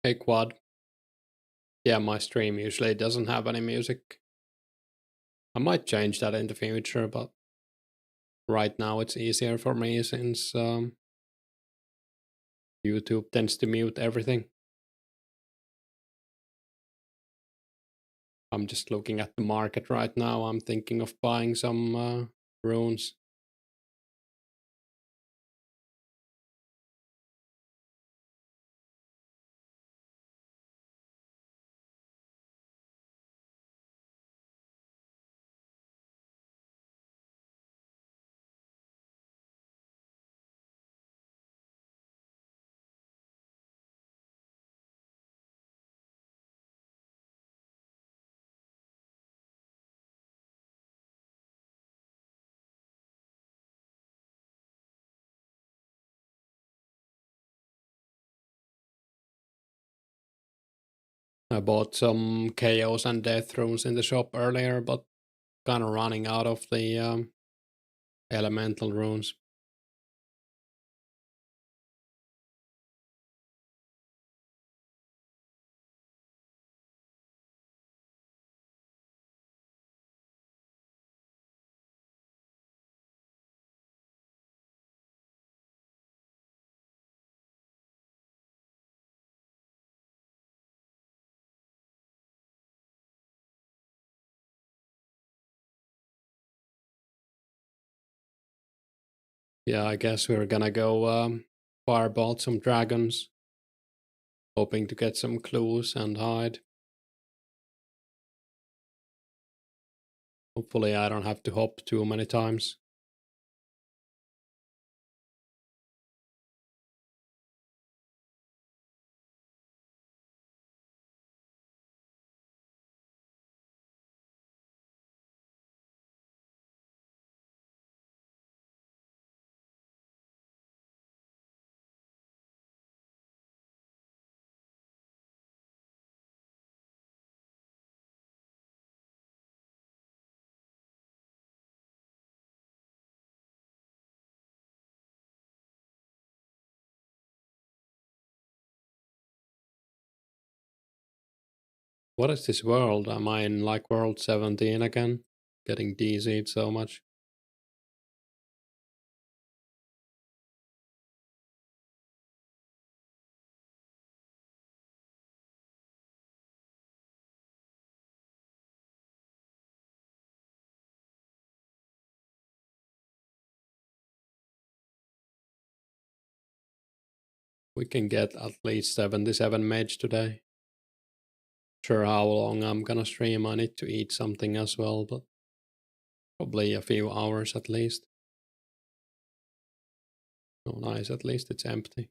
Hey Quad. Yeah, my stream usually doesn't have any music. I might change that in the future, but right now it's easier for me since YouTube tends to mute everything. I'm just looking at the market right now. I'm thinking of buying some runes. I bought some chaos and death runes in the shop earlier, but kind of running out of the elemental runes. Yeah, I guess we're gonna go firebolt some dragons, hoping to get some clues and hide. Hopefully I don't have to hop too many times. What is this world? Am I in like world 17 again? Getting DC'd so much. We can get at least 77 mage today. Sure how long I'm gonna stream, I need to eat something as well, but probably a few hours at least. Oh nice, at least it's empty.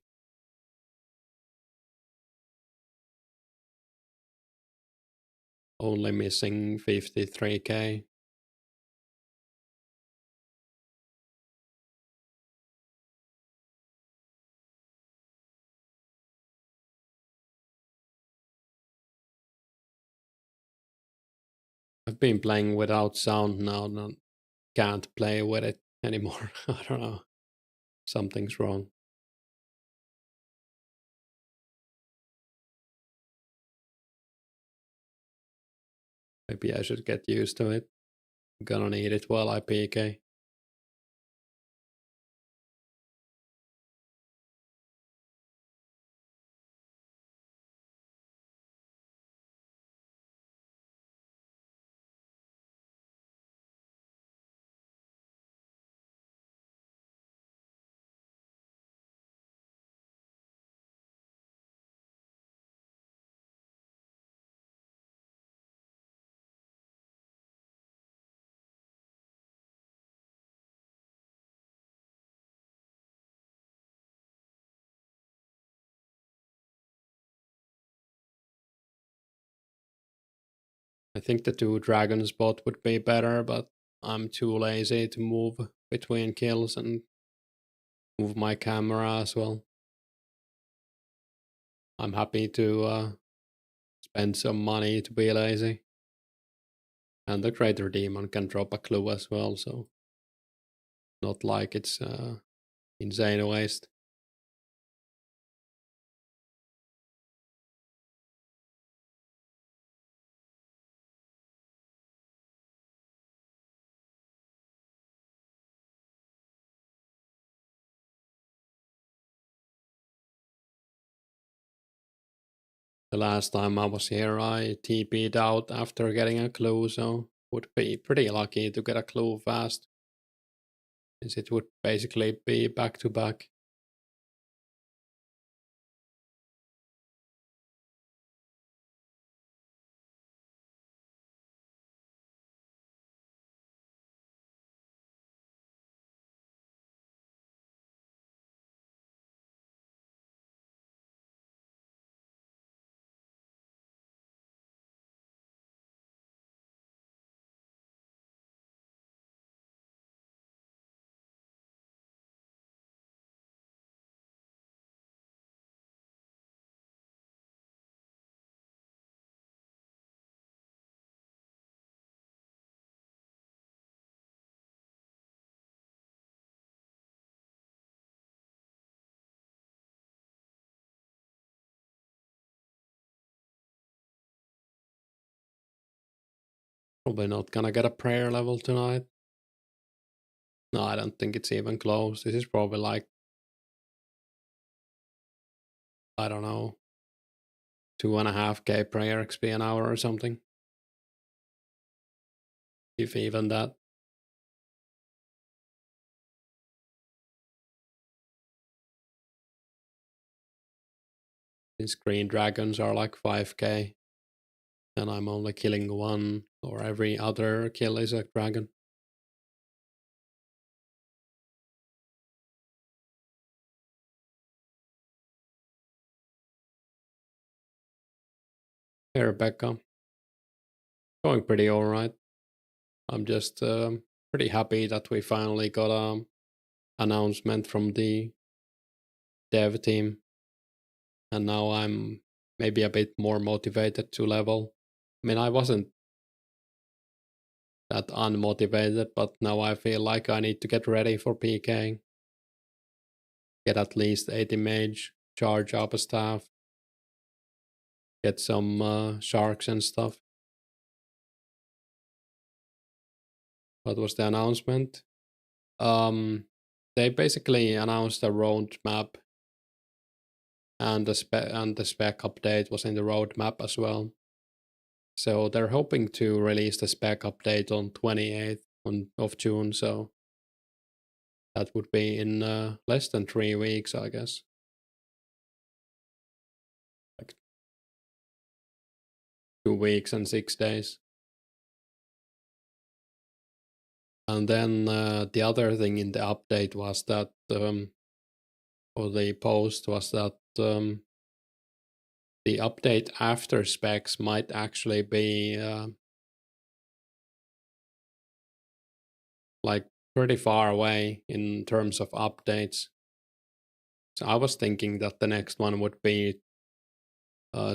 Only missing 53k. I've been playing without sound now, can't play with it anymore. I don't know. Something's wrong. Maybe I should get used to it. I'm gonna need it while I PK. I think the two dragons bot would be better, but I'm too lazy to move between kills and move my camera as well. I'm happy to spend some money to be lazy. And the Crater Demon can drop a clue as well, so not like it's insane waste. The last time I was here, I TP'd out after getting a clue, so would be pretty lucky to get a clue fast, since it would basically be back to back. Probably not gonna get a prayer level tonight. No, I don't think it's even close. This is probably like, I don't know, 2.5k prayer XP an hour or something. If even that. These green dragons are like 5k, and I'm only killing one, or every other kill is a dragon. Hey Rebecca, going pretty alright. I'm just pretty happy that we finally got an announcement from the dev team, and now I'm maybe a bit more motivated to level. I mean, I wasn't that unmotivated, but now I feel like I need to get ready for PK. Get at least 80 mage, charge up a staff, get some sharks and stuff. What was the announcement? They basically announced a roadmap, and the spec update was in the roadmap as well. So they're hoping to release the spec update on 28th of June. So that would be in less than 3 weeks, I guess. Like 2 weeks and 6 days. And then the other thing in the update was that, or the post was that the update after specs might actually be like pretty far away in terms of updates. So I was thinking that the next one would be,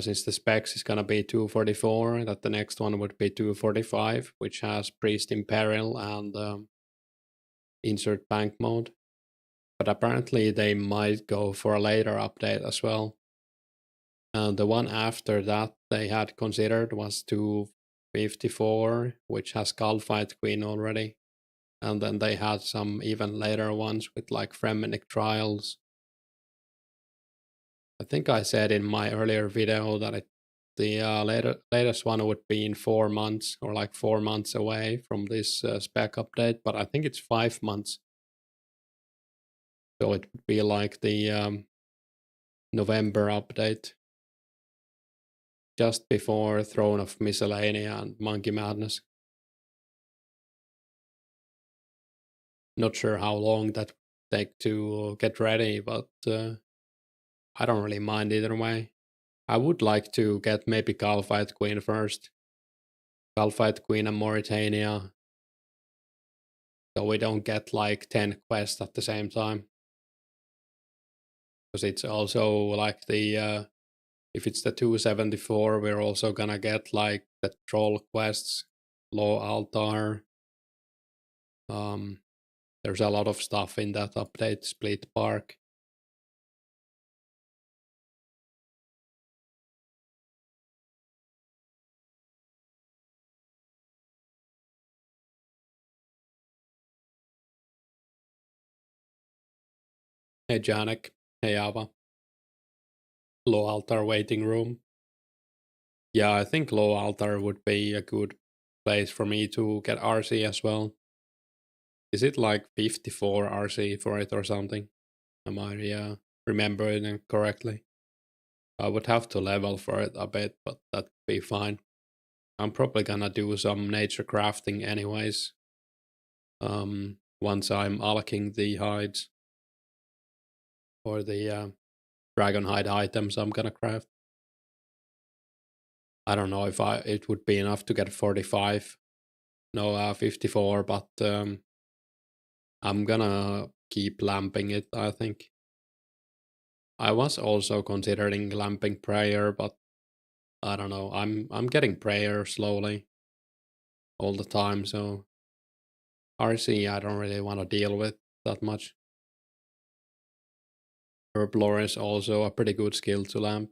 since the specs is gonna be 244, that the next one would be 245, which has Priest in Peril and insert bank mode. But apparently they might go for a later update as well. And the one after that they had considered was 254, which has Skullfight Queen already. And then they had some even later ones with like Fremenic Trials. I think I said in my earlier video that the latest one would be in 4 months, or like 4 months away from this spec update, but I think it's 5 months. So it would be like the November update, just before Throne of Miscellanea and Monkey Madness. Not sure how long that would take to get ready, but I don't really mind either way. I would like to get maybe Galfight Queen first. Galfight Queen and Mauritania. So we don't get like 10 quests at the same time. Because it's also like the, if it's the 274, we're also gonna get like the troll quests, Law Altar. There's a lot of stuff in that update, Split Park. Hey Janek, hey Ava. Law Altar waiting room. Yeah, I think low altar would be a good place for me to get RC as well. Is it like 54 RC for it or something? Am I remembering it correctly? I would have to level for it a bit, but that'd be fine. I'm probably gonna do some nature crafting anyways. Once I'm allocating the hides or the dragon hide items I'm gonna craft. I don't know if it would be enough to get 45. No, 54, but I'm gonna keep lamping it, I think. I was also considering lamping prayer, but I don't know. I'm getting prayer slowly all the time, so RC I don't really want to deal with that much. Herb lore is also a pretty good skill to lamp.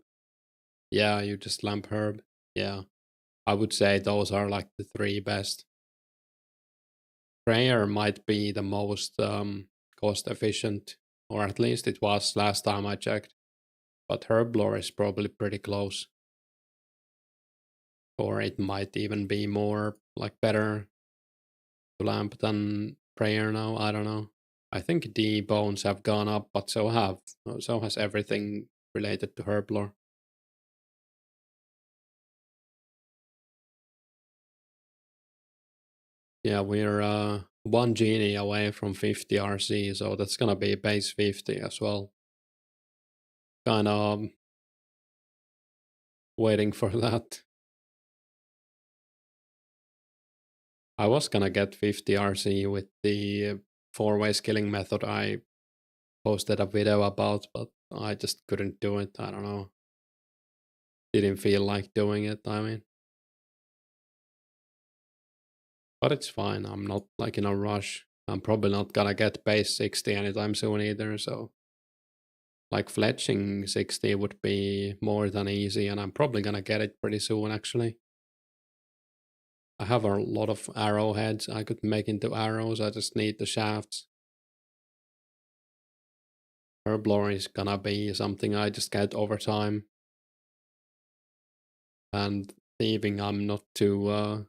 Yeah, you just lamp herb. Yeah. I would say those are like the three best. Prayer might be the most cost efficient, or at least it was last time I checked. But herb lore is probably pretty close. Or it might even be more like better to lamp than prayer now. I don't know. I think the bones have gone up, but so has everything related to herb lore. Yeah, we're one genie away from 50 RC, so that's gonna be base 50 as well. Kind of waiting for that. I was gonna get 50 RC with the four-way skilling method I posted a video about, but I just couldn't do it. I don't know. Didn't feel like doing it, I mean. But it's fine. I'm not like in a rush. I'm probably not gonna get base 60 anytime soon either, so like fletching 60 would be more than easy, and I'm probably gonna get it pretty soon actually. I have a lot of arrowheads I could make into arrows, I just need the shafts. Herblore is gonna be something I just get over time. And thieving I'm not too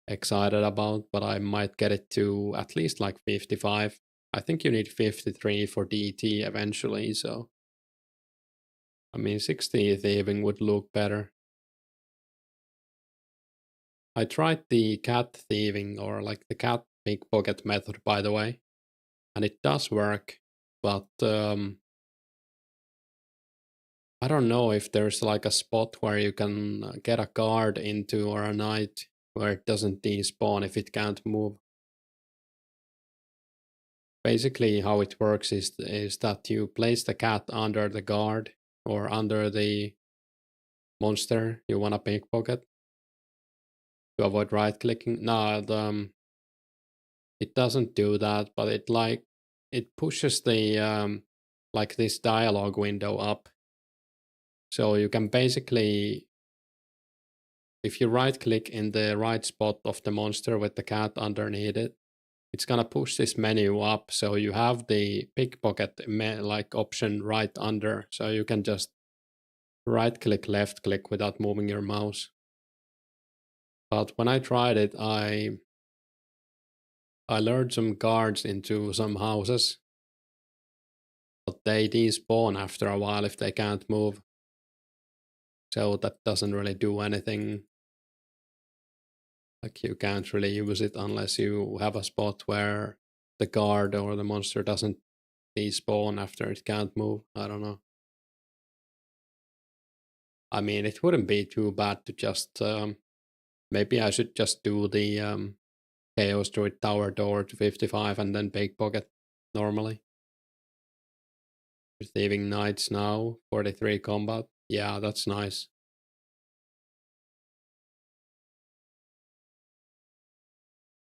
excited about, but I might get it to at least like 55. I think you need 53 for DT eventually, so I mean 60 thieving would look better. I tried the cat thieving or like the cat pickpocket method by the way, and it does work, but I don't know if there's like a spot where you can get a guard into or a knight where it doesn't despawn if it can't move. Basically, how it works is that you place the cat under the guard or under the monster you want to pickpocket to avoid right clicking. No, it doesn't do that, but it pushes the like this dialogue window up. So you can basically, if you right click in the right spot of the monster with the cat underneath it, it's gonna push this menu up. So you have the pickpocket like option right under, so you can just right click, left click without moving your mouse. But when I tried it, I lured some guards into some houses, but they despawn after a while if they can't move. So that doesn't really do anything. Like you can't really use it unless you have a spot where the guard or the monster doesn't despawn after it can't move. I don't know. I mean, it wouldn't be too bad to just maybe I should just do the Chaos Druid Tower door to 55 and then pickpocket normally. Receiving knights now, 43 combat. Yeah, that's nice.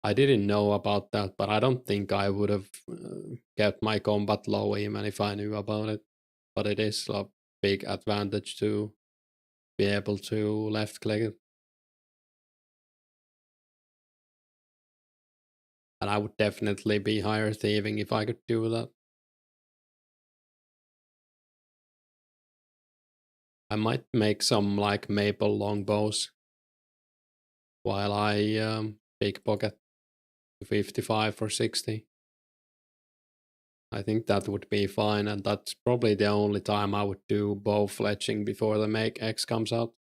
I didn't know about that, but I don't think I would have kept my combat low even if I knew about it. But it is a big advantage to be able to left click it. And I would definitely be higher thieving if I could do that. I might make some like maple longbows while I pickpocket 55 or 60. I think that would be fine, and that's probably the only time I would do bow fletching before the Make X comes out.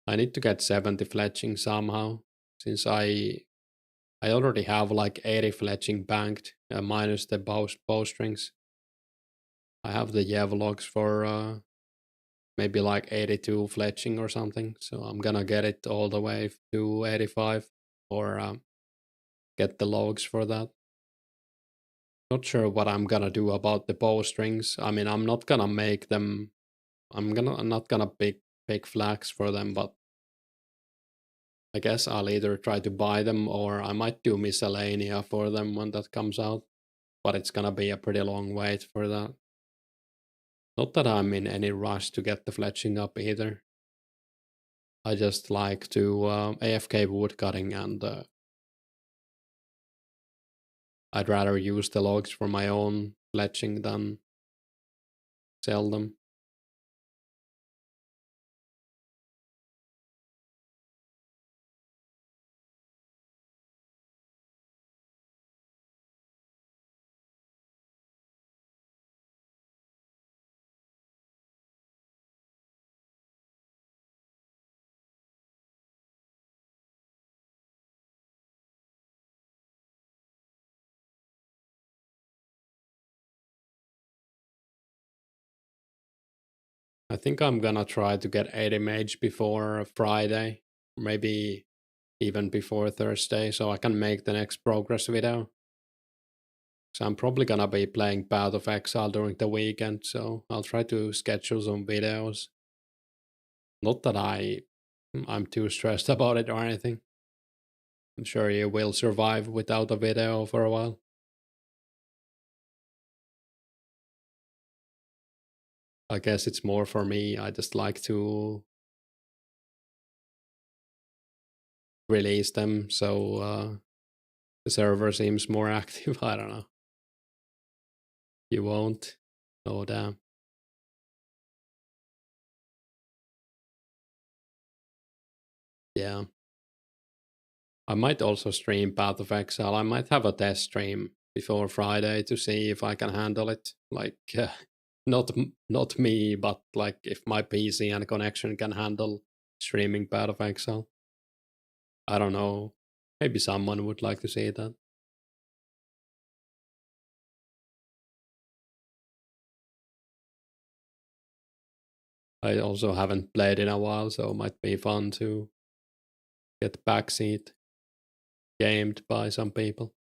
I need to get 70 fletching somehow, since I already have like 80 fletching banked, minus the bowstrings. I have the Yevlogs for maybe like 82 fletching or something, so I'm gonna get it all the way to 85, or get the logs for that. Not sure what I'm gonna do about the bowstrings. I mean, I'm not gonna make them. I'm not gonna pick flags for them, but I guess I'll either try to buy them or I might do miscellanea for them when that comes out. But it's gonna be a pretty long wait for that. Not that I'm in any rush to get the fletching up either. I just like to AFK woodcutting, and I'd rather use the logs for my own fletching than sell them. I think I'm gonna try to get 80 mage before Friday, maybe even before Thursday, so I can make the next progress video. So I'm probably gonna be playing Path of Exile during the weekend, so I'll try to schedule some videos. Not that I'm too stressed about it or anything. I'm sure you will survive without a video for a while. I guess it's more for me. I just like to release them so the server seems more active. I don't know. You won't? Oh, damn. Yeah. I might also stream Path of Exile. I might have a test stream before Friday to see if I can handle it. Like, not me, but like if my PC and connection can handle streaming Path of Exile. I don't know. Maybe someone would like to see that. I also haven't played in a while, so it might be fun to get backseat gamed by some people.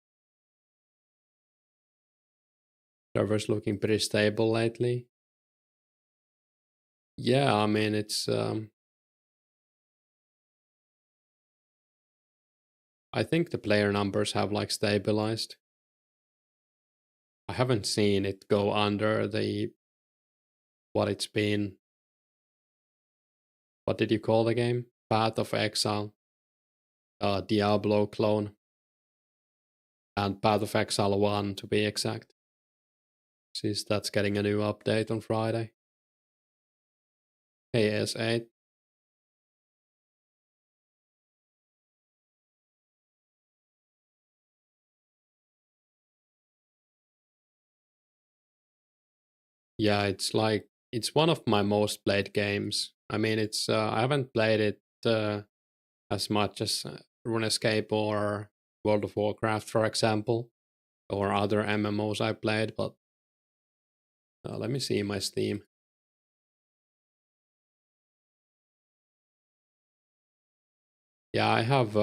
Server's looking pretty stable lately. Yeah, I mean, it's I think the player numbers have like stabilized. I haven't seen it go under the what it's been. What did you call the game? Path of Exile, Diablo clone, and Path of Exile 1 to be exact. Since that's getting a new update on Friday. KS8. Yeah, it's one of my most played games. I mean, it's I haven't played it as much as Runescape or World of Warcraft, for example, or other MMOs I played. But let me see my Steam. Yeah, I have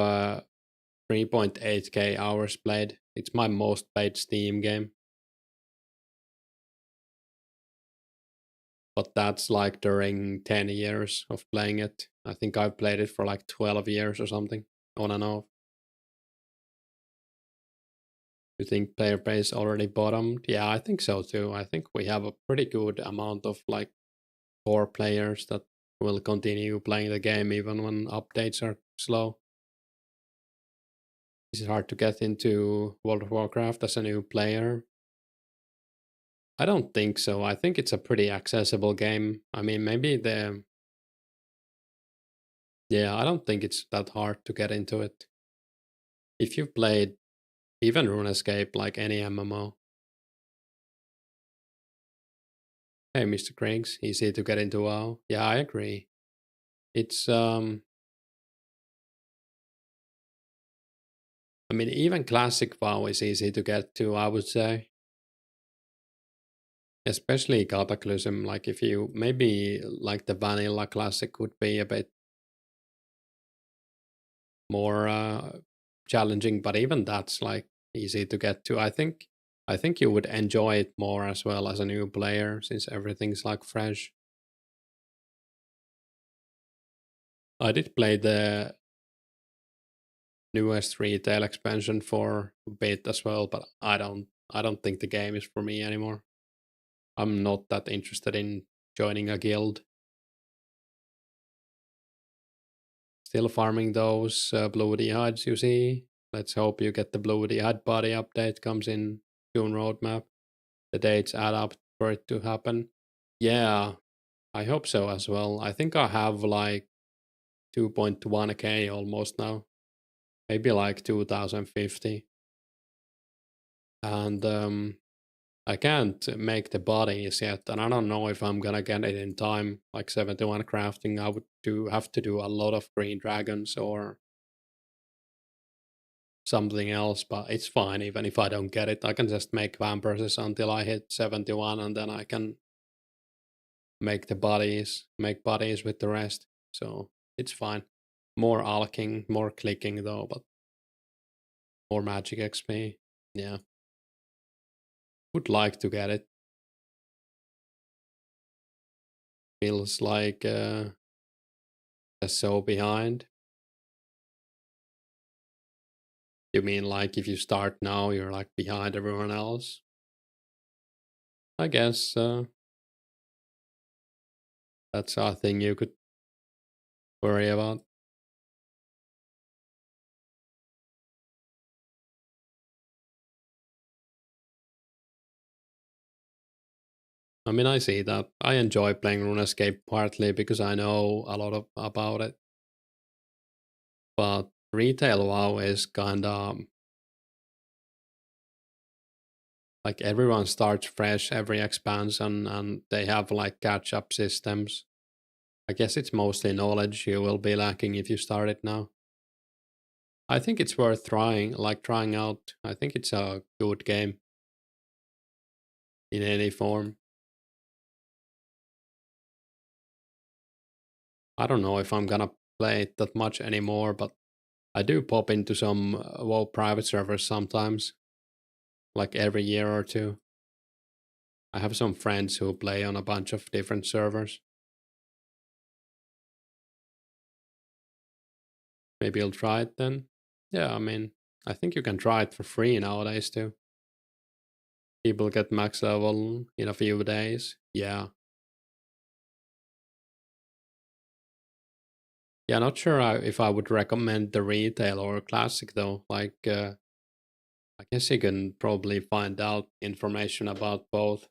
3.8k hours played. It's my most played Steam game. But that's like during 10 years of playing it. I think I've played it for like 12 years or something, on and off. You think player base already bottomed? Yeah, I think so too. I think we have a pretty good amount of like core players that will continue playing the game even when updates are slow. It's hard to get into World of Warcraft as a new player. I don't think so. I think it's a pretty accessible game. I mean, maybe the yeah, I don't think it's that hard to get into it. If you've played even Runescape, like any MMO, hey, Mr. Kriggs, easy to get into WoW. Yeah, I agree. It's I mean, even classic WoW is easy to get to, I would say. Especially Cataclysm, like if you maybe like the vanilla classic would be a bit more challenging, but even that's like easy to get to. I think you would enjoy it more as well as a new player since everything's like fresh. I did play the newest retail expansion for a bit as well, but I don't think the game is for me anymore. I'm not that interested in joining a guild. Still farming those bloody hides, you see. Let's hope you get the bloody hide body update comes in June roadmap. The dates add up for it to happen. Yeah, I hope so as well. I think I have like 2.1k almost now. Maybe like 2050. And I can't make the bodies yet, and I don't know if I'm gonna get it in time. Like 71 crafting, I would have to do a lot of green dragons or something else, but it's fine. Even if I don't get it, I can just make vampires until I hit 71, and then I can make bodies with the rest. So it's fine. More alking, more clicking though, but more magic XP. Yeah, would like to get it. Feels like so behind. You mean like if you start now, you're like behind everyone else? I guess that's a thing you could worry about. I mean, I see that. I enjoy playing RuneScape partly because I know a lot about it. But retail WoW is kind of like everyone starts fresh every expansion and they have like catch up systems. I guess it's mostly knowledge you will be lacking if you start it now. I think it's worth trying out. I think it's a good game in any form. I don't know if I'm gonna play it that much anymore, but I do pop into some WoW private servers sometimes, like every year or two. I have some friends who play on a bunch of different servers. Maybe you'll try it then. Yeah, I mean, I think you can try it for free nowadays too. People get max level in a few days. Yeah. Yeah, not sure if I would recommend the retail or classic though. Like, I guess you can probably find out information about both.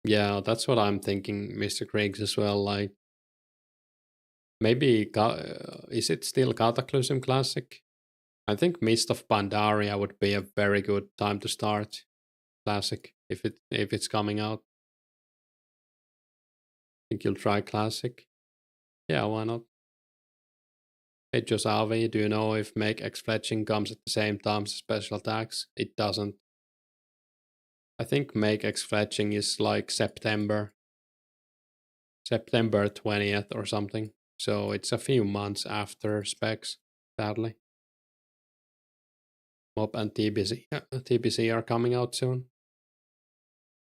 Yeah, that's what I'm thinking, Mr. Griggs, as well. Like, maybe, is it still Cataclysm Classic? I think Mist of Pandaria would be a very good time to start Classic if it's coming out. Think you'll try Classic? Yeah, why not? Hey Josavi, do you know if Make X Fletching comes at the same time as special attacks? It doesn't. I think Make X Fletching is like September 20th or something. So it's a few months after specs, sadly. Mob and TBC are coming out soon.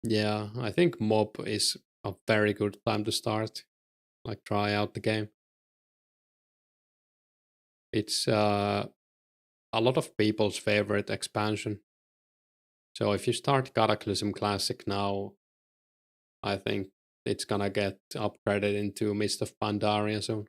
Yeah, I think Mob is a very good time to start. Like try out the game. It's a lot of people's favorite expansion. So if you start Cataclysm Classic now, I think it's gonna get upgraded into Mist of Pandaria soon.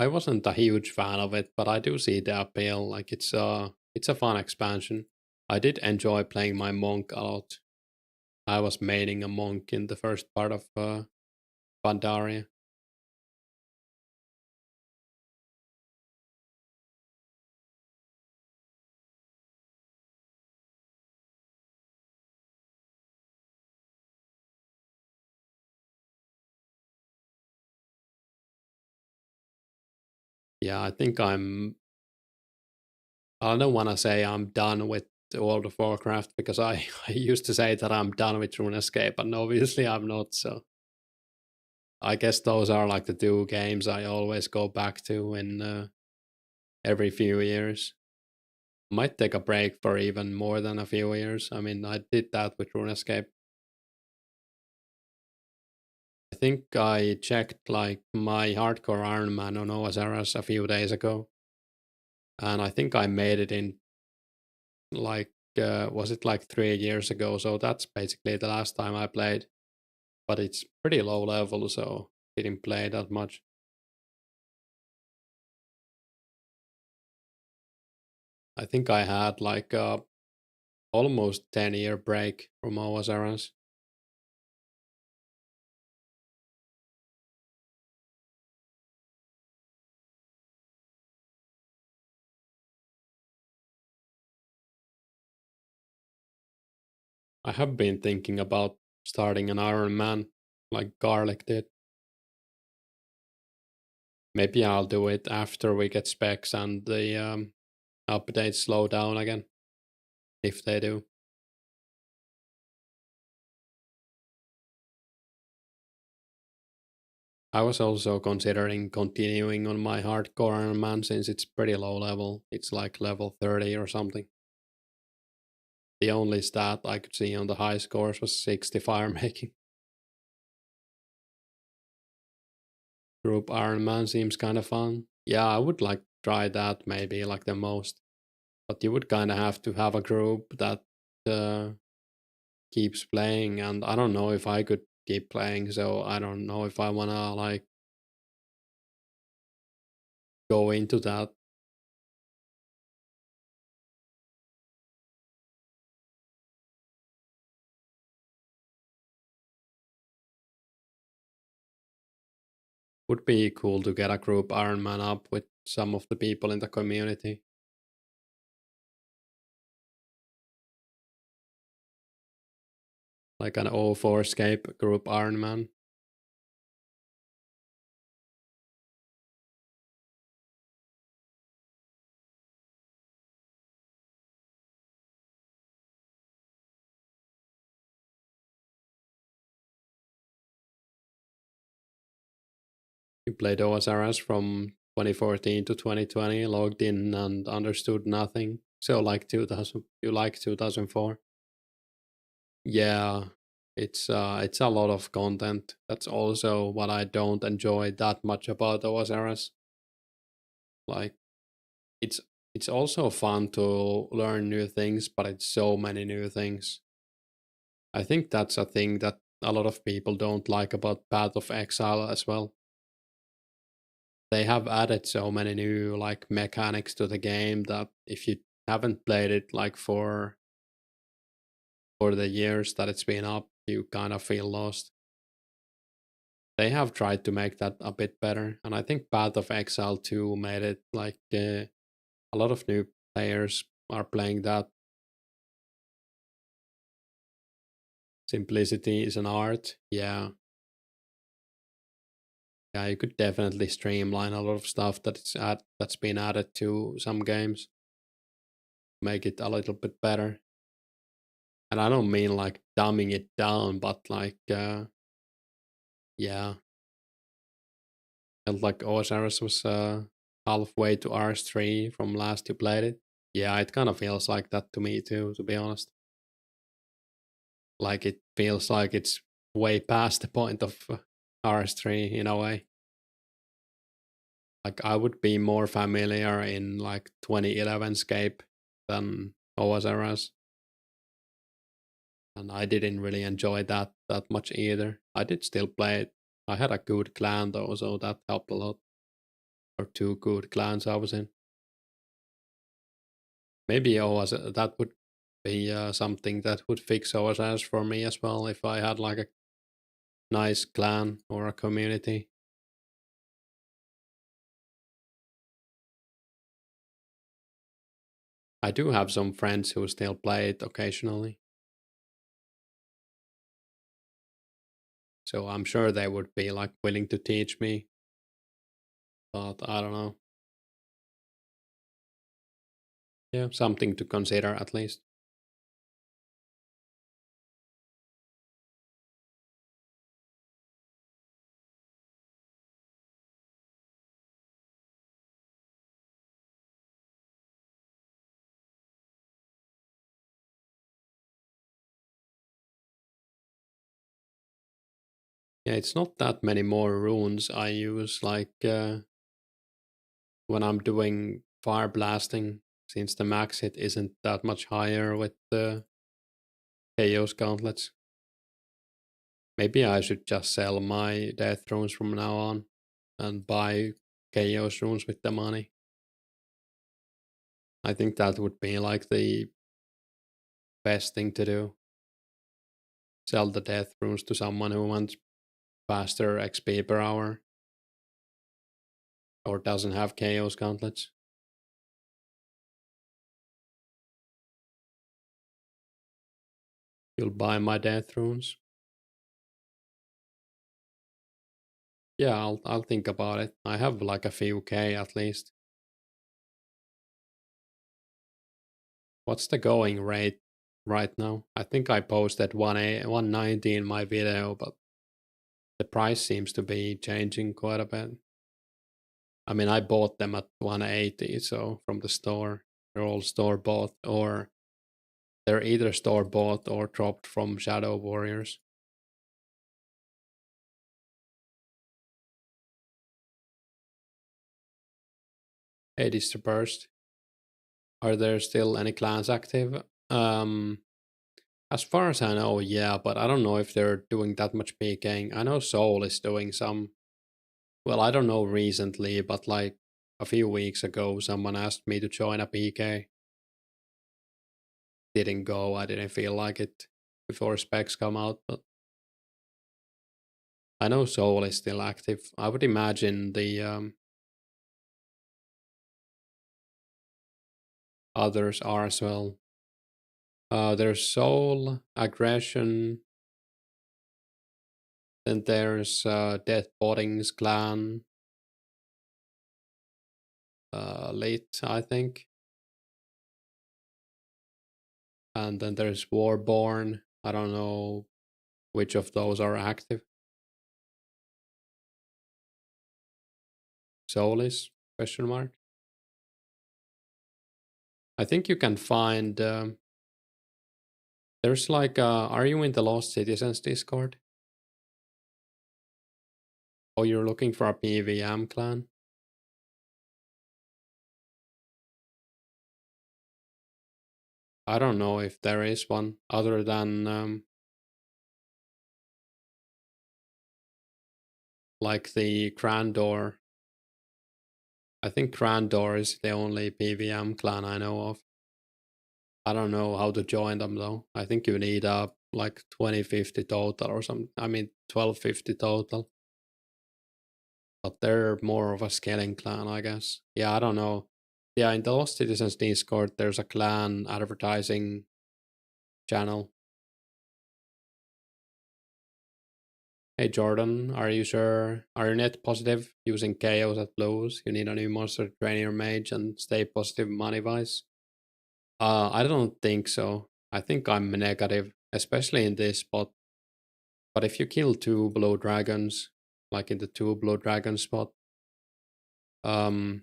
I wasn't a huge fan of it, but I do see the appeal. Like it's a fun expansion. I did enjoy playing my monk a lot. I was maining a monk in the first part of Pandaria. Yeah, I think I don't want to say I'm done with World of Warcraft because I used to say that I'm done with Runescape, and obviously I'm not. So I guess those are like the two games I always go back to in every few years. Might take a break for even more than a few years. I mean, I did that with Runescape. I think I checked like my hardcore Iron Man on OSRS a few days ago, and I think I made it in like was it like 3 years ago? So that's basically the last time I played. But it's pretty low level, so didn't play that much. I think I had like a almost 10-year break from OSRS. I have been thinking about starting an Iron Man like Garlic did. Maybe I'll do it after we get specs and the updates slow down again, if they do. I was also considering continuing on my hardcore Iron Man since it's pretty low level. It's like level 30 or something. The only stat I could see on the high scores was 60 fire making. Group Iron Man seems kind of fun. Yeah, I would like try that maybe like the most. But you would kind of have to have a group that uh, keeps playing, and I don't know if I could keep playing. So I don't know if I wanna like go into that. Would be cool to get a group Iron Man up with some of the people in the community, like an 2004scape group Iron Man. You played OSRS from 2014 to 2020, logged in and understood nothing. So like 2000, you like 2004? Yeah, it's a lot of content. That's also what I don't enjoy that much about OSRS. Like it's it's also fun to learn new things, but it's so many new things. I think that's a thing that a lot of people don't like about Path of Exile as well. They have added so many new like mechanics to the game that if you haven't played it like for the years that it's been up, you kind of feel lost. They have tried to make that a bit better, and I think Path of Exile 2 made it like a lot of new players are playing that. Simplicity is an art. Yeah, yeah, you could definitely streamline a lot of stuff that's been added to some games, make it a little bit better. And I don't mean like dumbing it down, but like yeah, felt like Osiris was halfway to RS3 from last you played it. Yeah, it kind of feels like that to me too, to be honest. Like it feels like it's way past the point of RS3 in a way. Like I would be more familiar in like 2011scape than OSRS, and I didn't really enjoy that much either. I did still play it. I had a good clan though, so that helped a lot. or 2 good clans I was in. Maybe OS that would be something that would fix OSS for me as well if I had like a nice clan or a community. I do have some friends who still play it occasionally. So I'm sure they would be like willing to teach me. But I don't know. Yeah, something to consider at least. Yeah, it's not that many more runes I use like when I'm doing fire blasting, since the max hit isn't that much higher with the chaos gauntlets. Maybe I should just sell my death runes from now on and buy chaos runes with the money. I think that would be like the best thing to do. Sell the death runes to someone who wants faster XP per hour or doesn't have chaos gauntlets. You'll buy my death runes. Yeah, I'll think about it. I have like a few K at least. What's the going rate right now? I think I posted 190 in my video, but the price seems to be changing quite a bit. I mean, I bought them at 180, so from the store. They're all store bought, or they're either store bought or dropped from Shadow Warriors. Hey, this burst. Are there still any clans active? As far as I know, yeah, but I don't know if they're doing that much PKing. I know Soul is doing some. Well, I don't know recently, but like a few weeks ago, someone asked me to join a PK. Didn't go. I didn't feel like it before specs come out, but I know Soul is still active. I would imagine the others are as well. There's Soul, Aggression, then there's Death Bodding's clan, Late, I think. And then there's Warborn. I don't know which of those are active. Soulis? Question mark. I think you can find. There's like. Are you in the Lost Citizens Discord? Oh, you're looking for a PVM clan? I don't know if there is one other than like the Grandor. I think Grandor is the only PVM clan I know of. I don't know how to join them though. I think you need like 2050 total or something. I mean 1250 total. But they're more of a scaling clan, I guess. Yeah, I don't know. Yeah, in the Lost Citizens Discord, there's a clan advertising channel. Hey Jordan, are you sure? Are you net positive using chaos at blows? You need a new monster to train your mage and stay positive money wise? I don't think so. I think I'm negative, especially in this spot. But if you kill 2 blue dragons, like in the 2 blue dragon spot, um,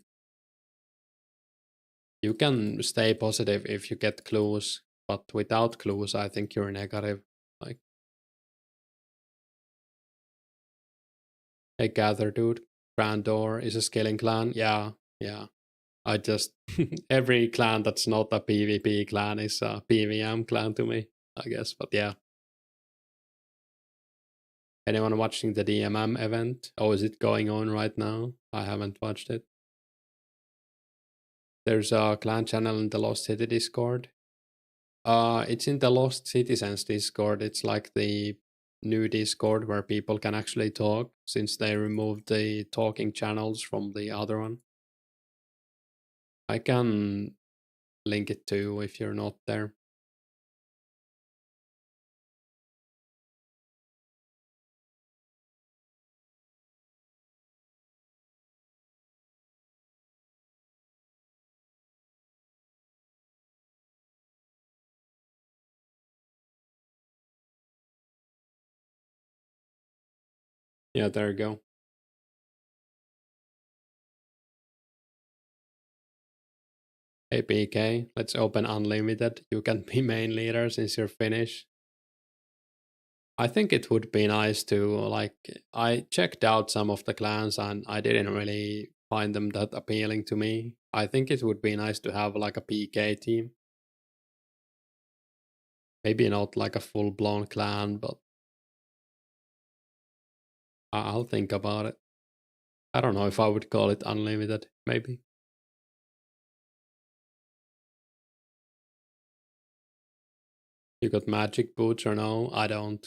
you can stay positive if you get clues, but without clues, I think you're negative. Like, hey, Gather dude, Grandor is a scaling clan. Yeah, yeah. I just every clan that's not a PvP clan is a PVM clan to me, I guess. But yeah. Anyone watching the DMM event? Oh, is it going on right now? I haven't watched it. There's a clan channel in the Lost City Discord. It's in the Lost Citizens Discord. It's like the new Discord where people can actually talk since they removed the talking channels from the other one. I can link it to you if you're not there. Yeah, there you go. Hey PK, let's open unlimited. You can be main leader since you're Finnish. I think it would be nice to like I checked out some of the clans and I didn't really find them that appealing to me. I think it would be nice to have like a PK team. Maybe not like a full blown clan, but I'll think about it. I don't know if I would call it unlimited, maybe. You got magic boots or no? I don't.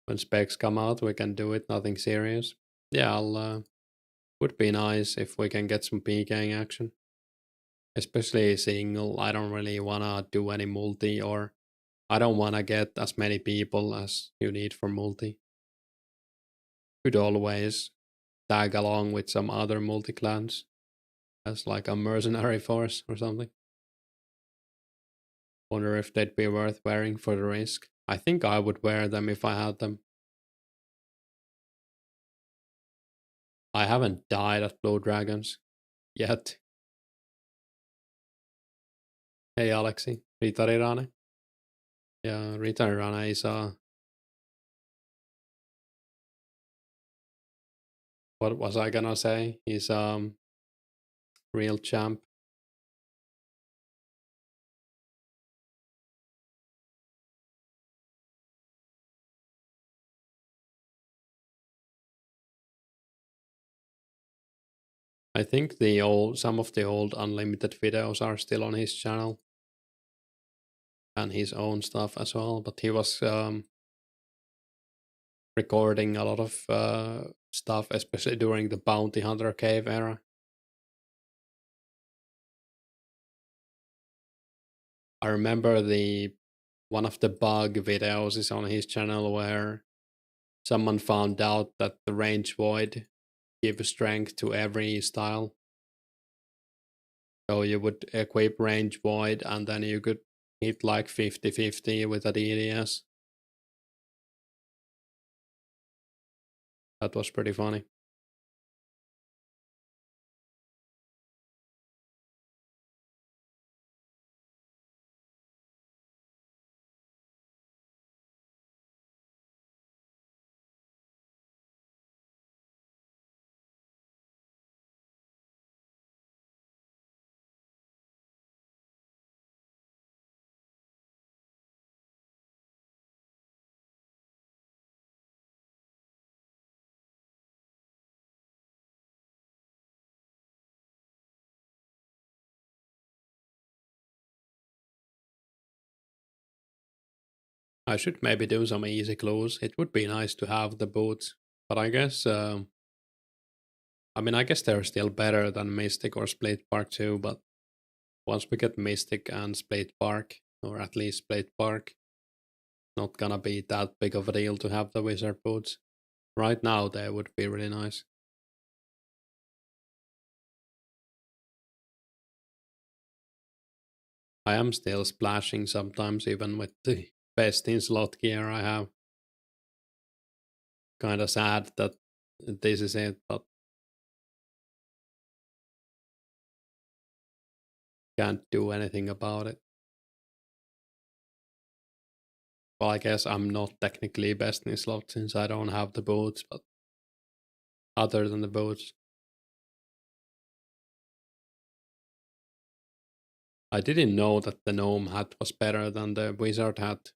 When specs come out, we can do it, nothing serious. Yeah, I'll would be nice if we can get some PKing action. Especially single, I don't really wanna do any multi or I don't wanna get as many people as you need for multi. Could always tag along with some other multi clans as like a mercenary force or something. Wonder if they'd be worth wearing for the risk. I think I would wear them if I had them. I haven't died at Blue Dragons yet. Hey Alexi, Ritarirane. Yeah, Ritarirane is what was I gonna say? He's real champ. I think some of the old unlimited videos are still on his channel and his own stuff as well. But he was recording a lot of stuff, especially during the Bounty Hunter Cave era. I remember one of the bug videos is on his channel where someone found out that the range void gives strength to every style. So you would equip range void and then you could hit like 50-50 with a DDS. That was pretty funny. I should maybe do some easy clues. It would be nice to have the boots, but I guess I guess they're still better than Mystic or Split Park too. But once we get Mystic and Split Park, or at least Split Park, not gonna be that big of a deal to have the Wizard boots. Right now, they would be really nice. I am still splashing sometimes, even with the best in slot gear I have. Kind of sad that this is it, but can't do anything about it. Well, I guess I'm not technically best in slot since I don't have the boots, but other than the boots, I didn't know that the gnome hat was better than the wizard hat.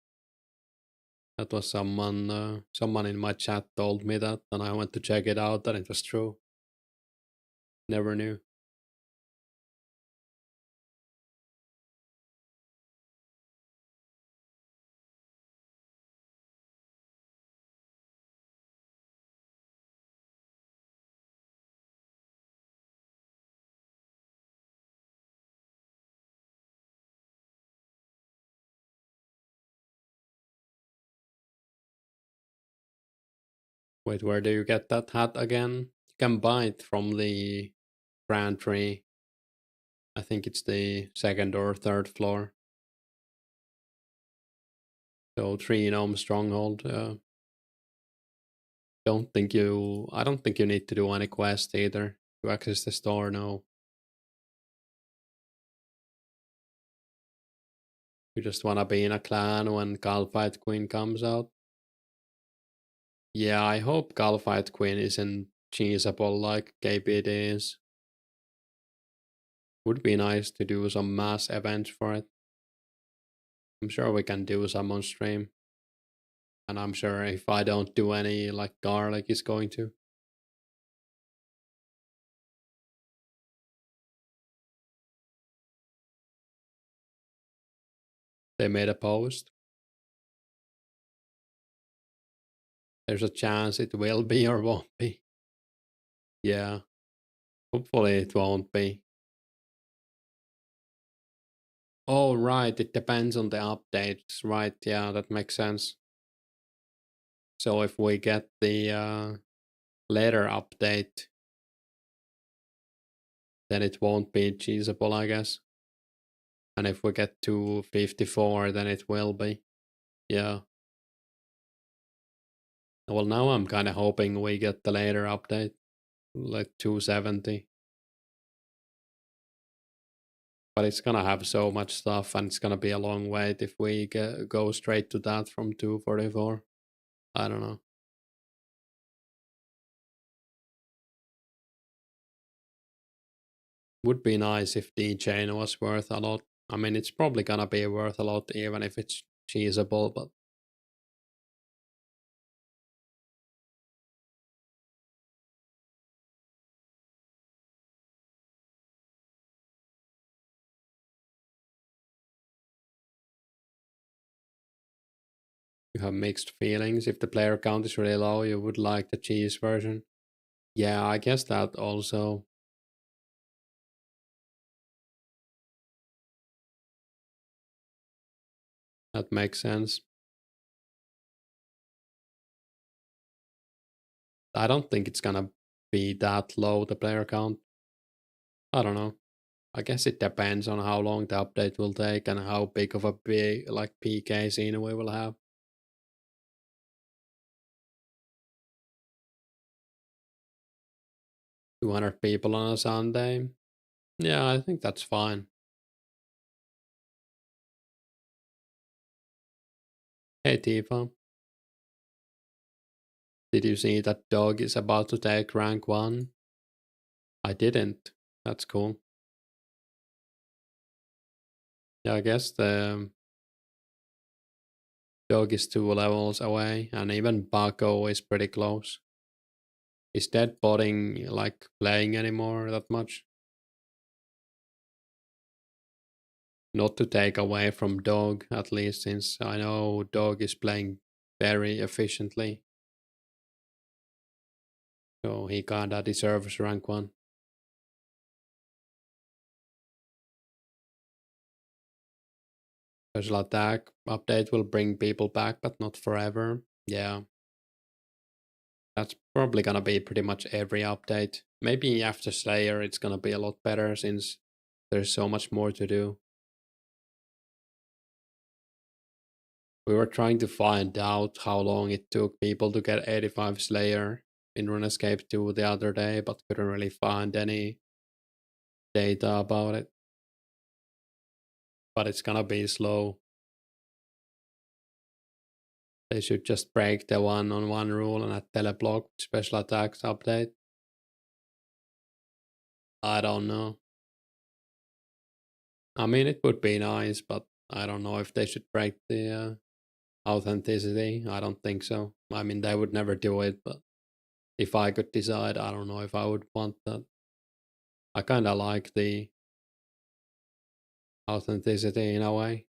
That was someone in my chat told me that, and I went to check it out, and it was true. Never knew. Wait, where do you get that hat again? You can buy it from the Grand Tree. I think it's the second or third floor. So 3 Gnome Stronghold. I don't think you need to do any quest either to access the store, no. You just wanna be in a clan when Galfight Queen comes out. Yeah, I hope Galfight Queen isn't cheesable like KPD is. Would be nice to do some mass events for it. I'm sure we can do some on stream. And I'm sure if I don't do any, like Garlic is going to. They made a post. There's a chance it will be or won't be. Yeah, hopefully it won't be. Oh, right, it depends on the updates. Right, yeah, that makes sense. So if we get the later update, then it won't be cheesable, I guess. And if we get to 54, then it will be. Yeah. Well, now I'm kind of hoping we get the later update, like 270. But it's gonna have so much stuff, and it's gonna be a long wait if we go straight to that from 244. I don't know. Would be nice if the chain was worth a lot. I mean, it's probably gonna be worth a lot even if it's cheesable, but 'you have mixed feelings. If the player count is really low, you would like the cheese version. Yeah, I guess that also. That makes sense. I don't think it's gonna be that low, the player count. I don't know. I guess it depends on how long the update will take and how big of a big like PK scene we will have. 200 people on a Sunday. Yeah, I think that's fine. Hey Tifa, did you see that dog is about to take rank 1? I didn't. That's cool. Yeah, I guess the dog is 2 levels away, and even Baco is pretty close. Is Dead botting like playing anymore that much? Not to take away from Dog, at least, since I know Dog is playing very efficiently. So he kinda deserves rank 1. Special attack update will bring people back, but not forever. Yeah. That's probably gonna be pretty much every update. Maybe after Slayer it's gonna be a lot better since there's so much more to do. We were trying to find out how long it took people to get 85 Slayer in Runescape 2 the other day, but couldn't really find any data about it. But it's gonna be slow. They should just break the 1-on-1 rule and add teleblock special attacks update. I don't know. I mean, it would be nice, but I don't know if they should break the authenticity. I don't think so. I mean, they would never do it, but if I could decide, I don't know if I would want that. I kind of like the authenticity in a way.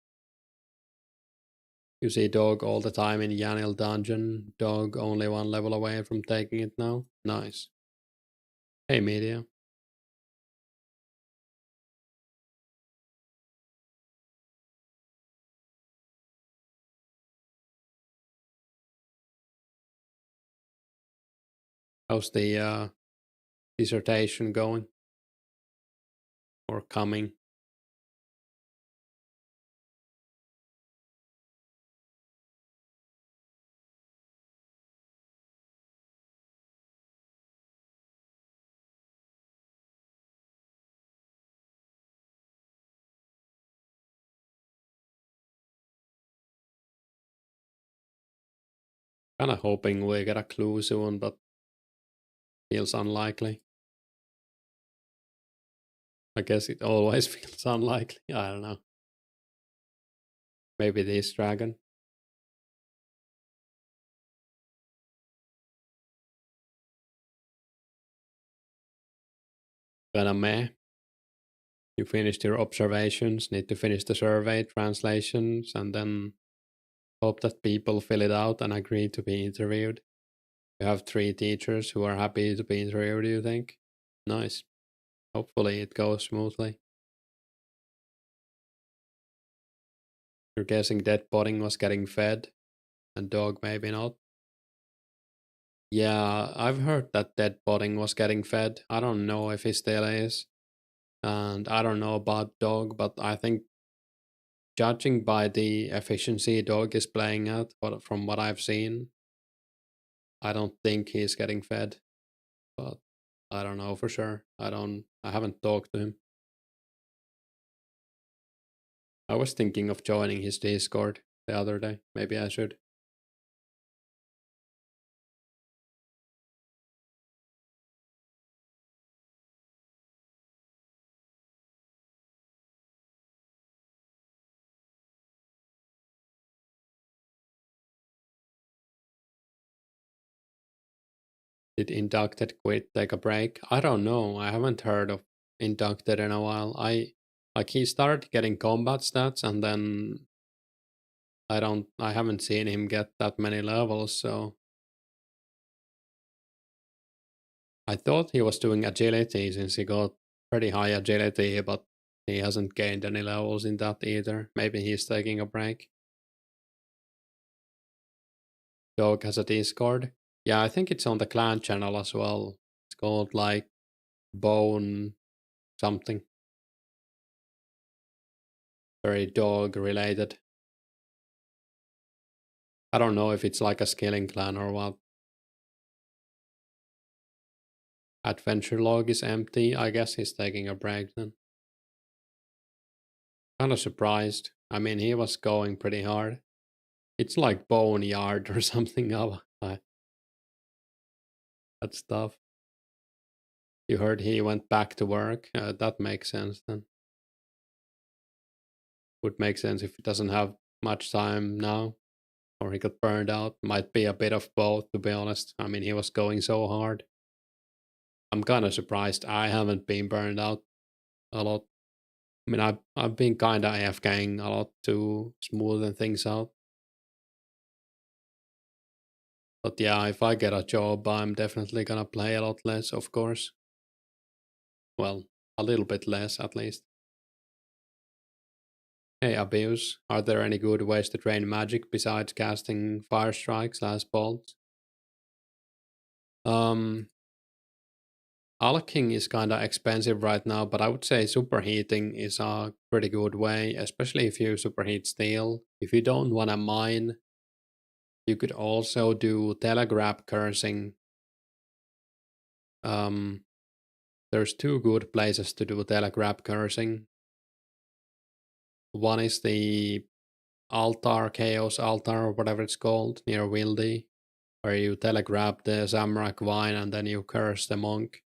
You see Dog all the time in Yanil dungeon. Dog only 1 level away from taking it now. Nice. Hey, media. How's the dissertation going or coming? Kind of hoping we get a clue soon, but feels unlikely. I guess it always feels unlikely. I don't know. Maybe this dragon. Kinda meh. You finished your observations, need to finish the survey, translations, and then hope that people fill it out and agree to be interviewed. You have 3 teachers who are happy to be interviewed, you think? Nice. Hopefully it goes smoothly. You're guessing dead botting was getting fed, and dog maybe not. Yeah, I've heard that dead botting was getting fed. I don't know if he still is. And I don't know about dog, but I think judging by the efficiency dog is playing at, from what I've seen, I don't think he's getting fed. But I don't know for sure. I haven't talked to him. I was thinking of joining his Discord the other day. Maybe I should. Did Inducted quit take a break? I don't know. I haven't heard of Inducted in a while. He started getting combat stats and then I haven't seen him get that many levels, so I thought he was doing agility since he got pretty high agility, but he hasn't gained any levels in that either. Maybe he's taking a break. Dog has a Discord. Yeah, I think it's on the clan channel as well. It's called like Bone something. Very dog related. I don't know if it's like a skilling clan or what. Adventure log is empty. I guess he's taking a break then. Kind of surprised. I mean, he was going pretty hard. It's like Boneyard or something. That stuff. You heard he went back to work. That makes sense then. Would make sense if he doesn't have much time now, or he got burned out. Might be a bit of both, to be honest. I mean, he was going so hard. I'm kind of surprised I haven't been burned out a lot. I mean, I've been kind of AFKing a lot to smoothen things out. But yeah, if I get a job, I'm definitely gonna play a lot less, of course. Well, a little bit less at least. Hey Abuse, are there any good ways to train magic besides casting fire strikes / bolts? Um, Alching is kinda expensive right now, but I would say superheating is a pretty good way, especially if you superheat steel. If you don't wanna mine, you could also do telegraph cursing. Um, there's 2 good places to do telegraph cursing. One is the altar, chaos altar, or whatever it's called, near Wildy, where you telegraph the Zamrak vine and then you curse the monk.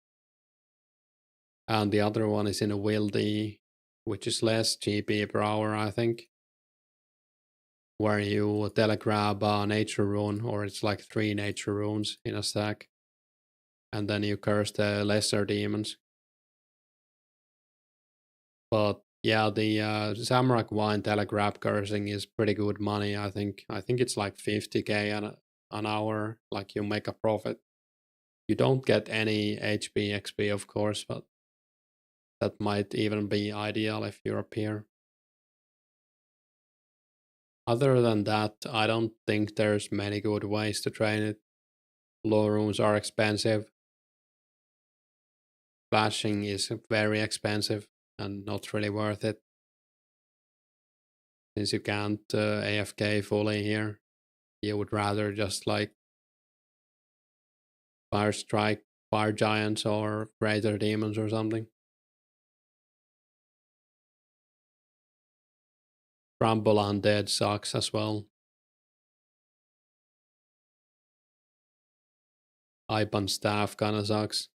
And the other one is in a Wildy, which is less GP per hour, I think, where you telegraph a nature rune, or it's like 3 nature runes in a stack, and then you curse the lesser demons. But yeah, the Zamrak Wine telegraph cursing is pretty good money, I think. I think it's like 50k an hour, like you make a profit. You don't get any HP XP, of course, but that might even be ideal if you're a peer. Other than that, I don't think there's many good ways to train it. Low rooms are expensive. Flashing is very expensive and not really worth it since you can't AFK fully here. You would rather just like fire strike, fire giants, or greater demons or something. Bramble Undead sucks as well. Ipan staff kinda sucks.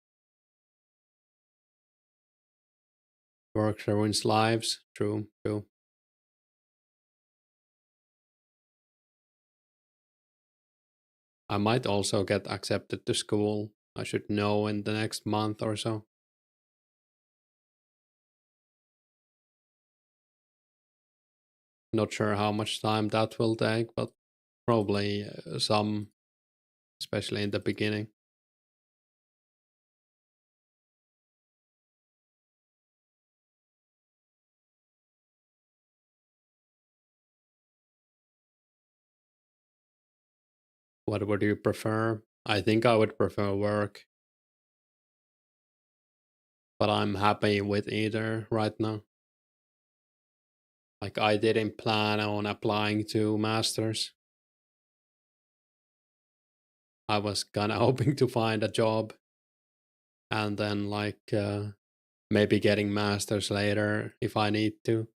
Works ruins lives. True, true. I might also get accepted to school. I should know in the next month or so. Not sure how much time that will take, but probably some, especially in the beginning. What would you prefer? I think I would prefer work, but I'm happy with either right now. Like, I didn't plan on applying to masters. I was kind of hoping to find a job and then like maybe getting masters later if I need to.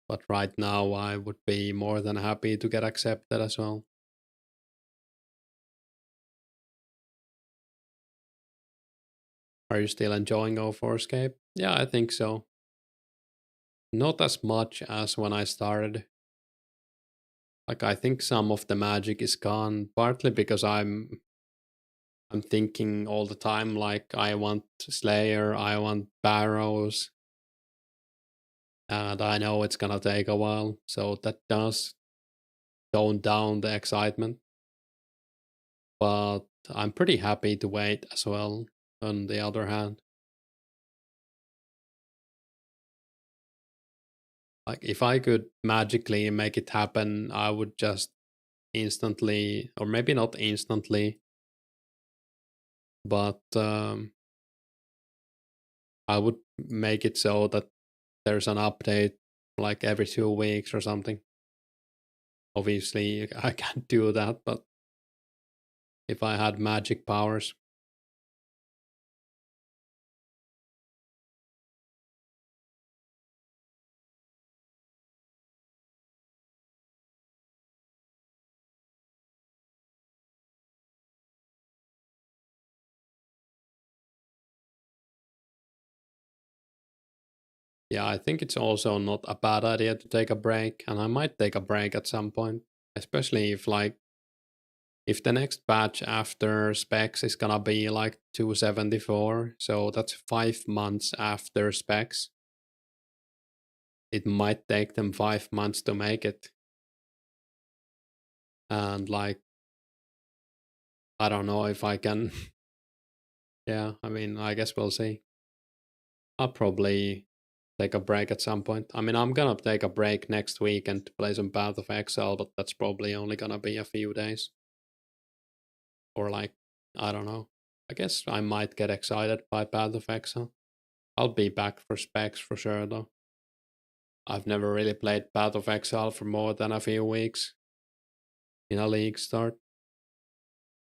But right now I would be more than happy to get accepted as well. Are you still enjoying 2004scape? Yeah, I think so. Not as much as when I started. Like, I think some of the magic is gone, partly because I'm thinking all the time like I want Slayer, I want Barrows, and I know it's gonna take a while, so that does tone down the excitement. But I'm pretty happy to wait as well, on the other hand. Like, if I could magically make it happen, I would just instantly, or maybe not instantly, but I would make it so that there's an update like every 2 weeks or something. Obviously, I can't do that, but if I had magic powers. Yeah, I think it's also not a bad idea to take a break, and I might take a break at some point, especially if like if the next patch after specs is gonna be like 274, so that's 5 months after specs. It might take them 5 months to make it. And like, I don't know if I can. Yeah, I mean, I guess we'll see. I'll probably take a break at some point. I mean, I'm gonna take a break next week and play some Path of Exile, but that's probably only gonna be a few days. Or like, I don't know. I guess I might get excited by Path of Exile. I'll be back for specs for sure though. I've never really played Path of Exile for more than a few weeks in a league start.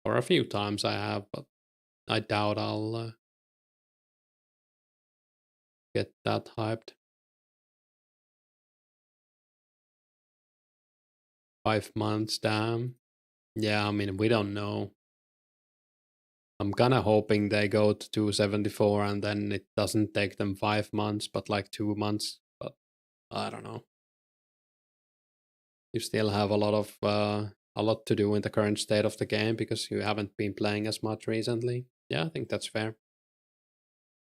Or a few times I have, but I doubt I'll get that hyped. 5 months, damn. Yeah, I mean, we don't know. I'm kind of hoping they go to 274 and then it doesn't take them 5 months, but like 2 months. But I don't know. You still have a lot to do in the current state of the game because you haven't been playing as much recently. Yeah, I think that's fair.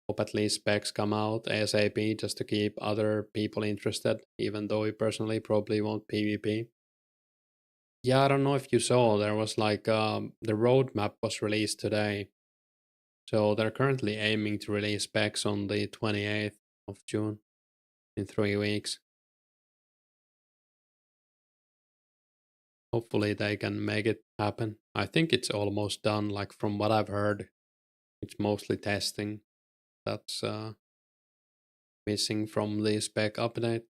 Hope at least specs come out ASAP just to keep other people interested, even though we personally probably won't PvP. Yeah, I don't know if you saw, there was like the roadmap was released today. So they're currently aiming to release specs on the 28th of June in 3 weeks. Hopefully they can make it happen. I think it's almost done. Like from what I've heard, it's mostly testing. That's missing from the spec update.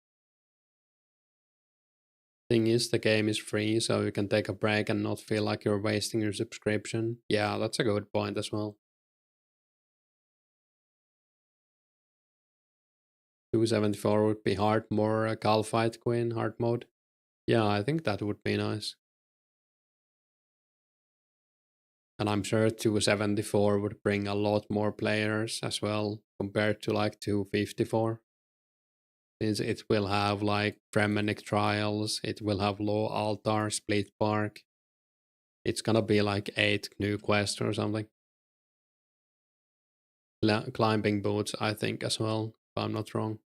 Thing is, the game is free, so you can take a break and not feel like you're wasting your subscription. Yeah, that's a good point as well. 274 would be hard, more Cal Fight Queen hard mode. Yeah, I think that would be nice. And I'm sure 274 would bring a lot more players as well compared to like 254. Since it will have like Premonic Trials, it will have Low Altar, Split Park. It's gonna be like 8 new quests or something. Climbing boots, I think, as well, if I'm not wrong.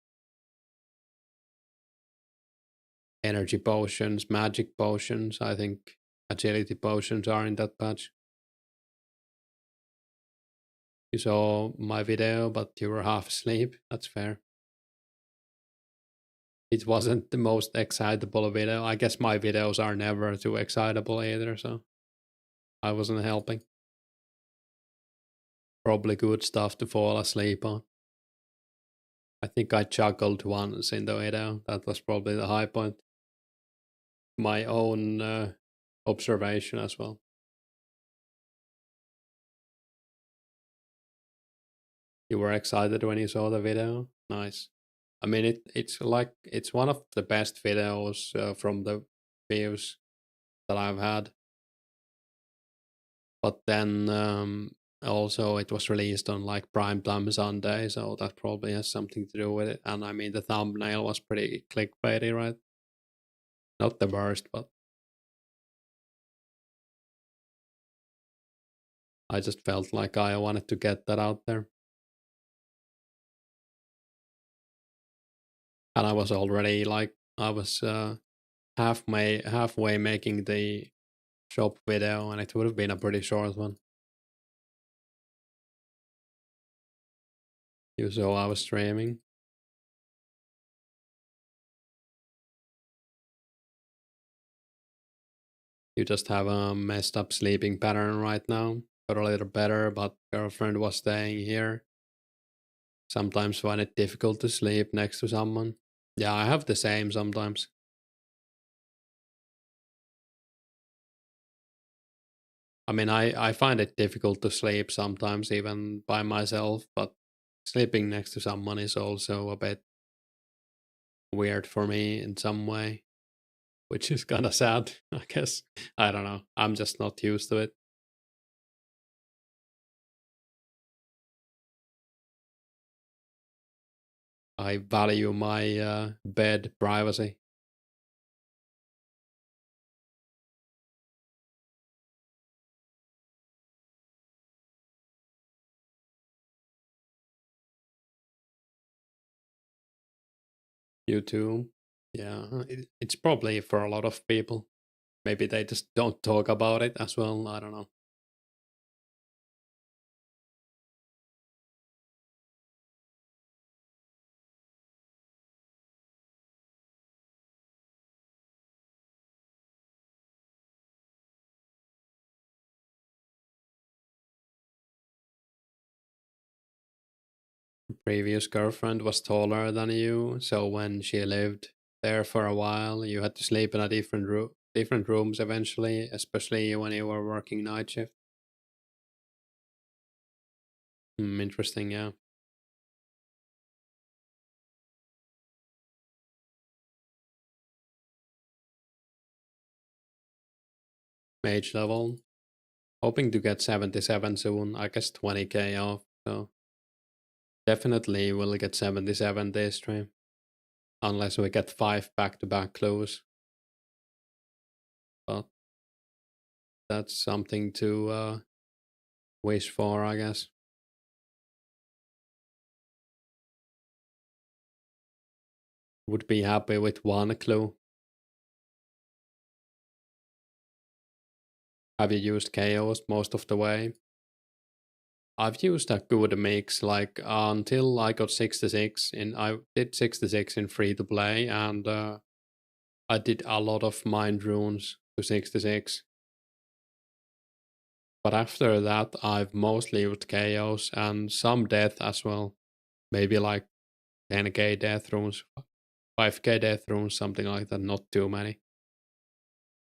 Energy potions, magic potions, I think agility potions are in that patch. You saw my video, but you were half asleep. That's fair. It wasn't the most excitable video. I guess my videos are never too excitable either, so I wasn't helping. Probably good stuff to fall asleep on. I think I chuckled once in the video. That was probably the high point. My own observation as well. You were excited when you saw the video? Nice. I mean, it's one of the best videos from the views that I've had. But then also it was released on like primetime Sunday, so that probably has something to do with it. And I mean, the thumbnail was pretty clickbaity, right? Not the worst, but I just felt like I wanted to get that out there. And I was already like, I was halfway making the shop video, and it would have been a pretty short one. You saw I was streaming. You just have a messed up sleeping pattern right now. Got a little better, but girlfriend was staying here. Sometimes find it difficult to sleep next to someone. Yeah, I have the same sometimes. I mean, I find it difficult to sleep sometimes, even by myself, but sleeping next to someone is also a bit weird for me in some way, which is kind of sad, I guess. I don't know. I'm just not used to it. I value my bed privacy. You too. Yeah, it's probably for a lot of people. Maybe they just don't talk about it as well. I don't know. Previous girlfriend was taller than you, so when she lived there for a while, you had to sleep in a different rooms eventually, especially when you were working night shift. Interesting, yeah. Mage level. Hoping to get 77 soon. I guess 20k off, so definitely will get 77 this stream. Unless we get 5 back-to-back clues. But that's something to wish for, I guess. Would be happy with 1 clue. Have you used chaos most of the way? I've used a good mix, like until I got 66 in, I did 66 in free to play, and I did a lot of mind runes to 66. But after that, I've mostly used KOs and some death as well. Maybe like 10k death runes, 5k death runes, something like that. Not too many.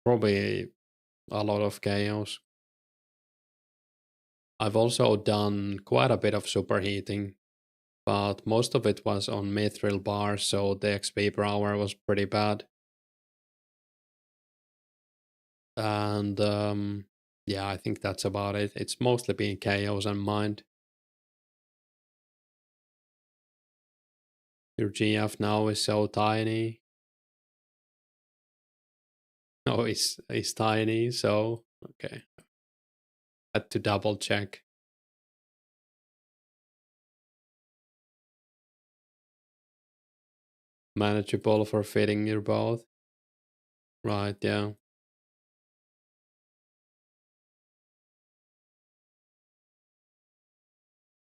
Probably a lot of KOs. I've also done quite a bit of superheating, but most of it was on mithril bars, so the XP per hour was pretty bad. And yeah, I think that's about it. It's mostly been KOs and mind. Your GF now is so tiny. Oh, it's tiny, so okay. Had to double check. Manageable for fitting your both. Right, yeah.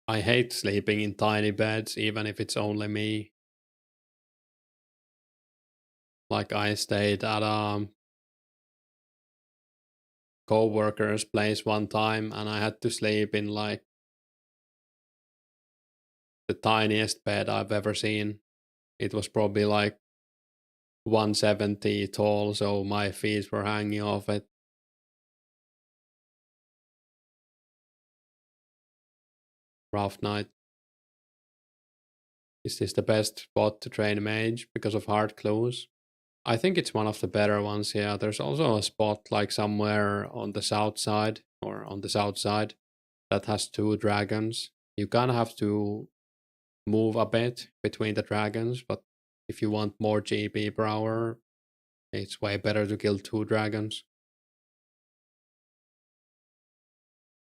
I hate sleeping in tiny beds, even if it's only me. Like I stayed at a co-worker's place one time and I had to sleep in like the tiniest bed I've ever seen. It was probably like 170 tall, so my feet were hanging off it. Rough night. Is this the best spot to train mage because of hard clues? I think it's one of the better ones, yeah. There's also a spot like somewhere on the south side or on the south side that has two dragons. You kind of have to move a bit between the dragons, but if you want more GP per hour, it's way better to kill two dragons.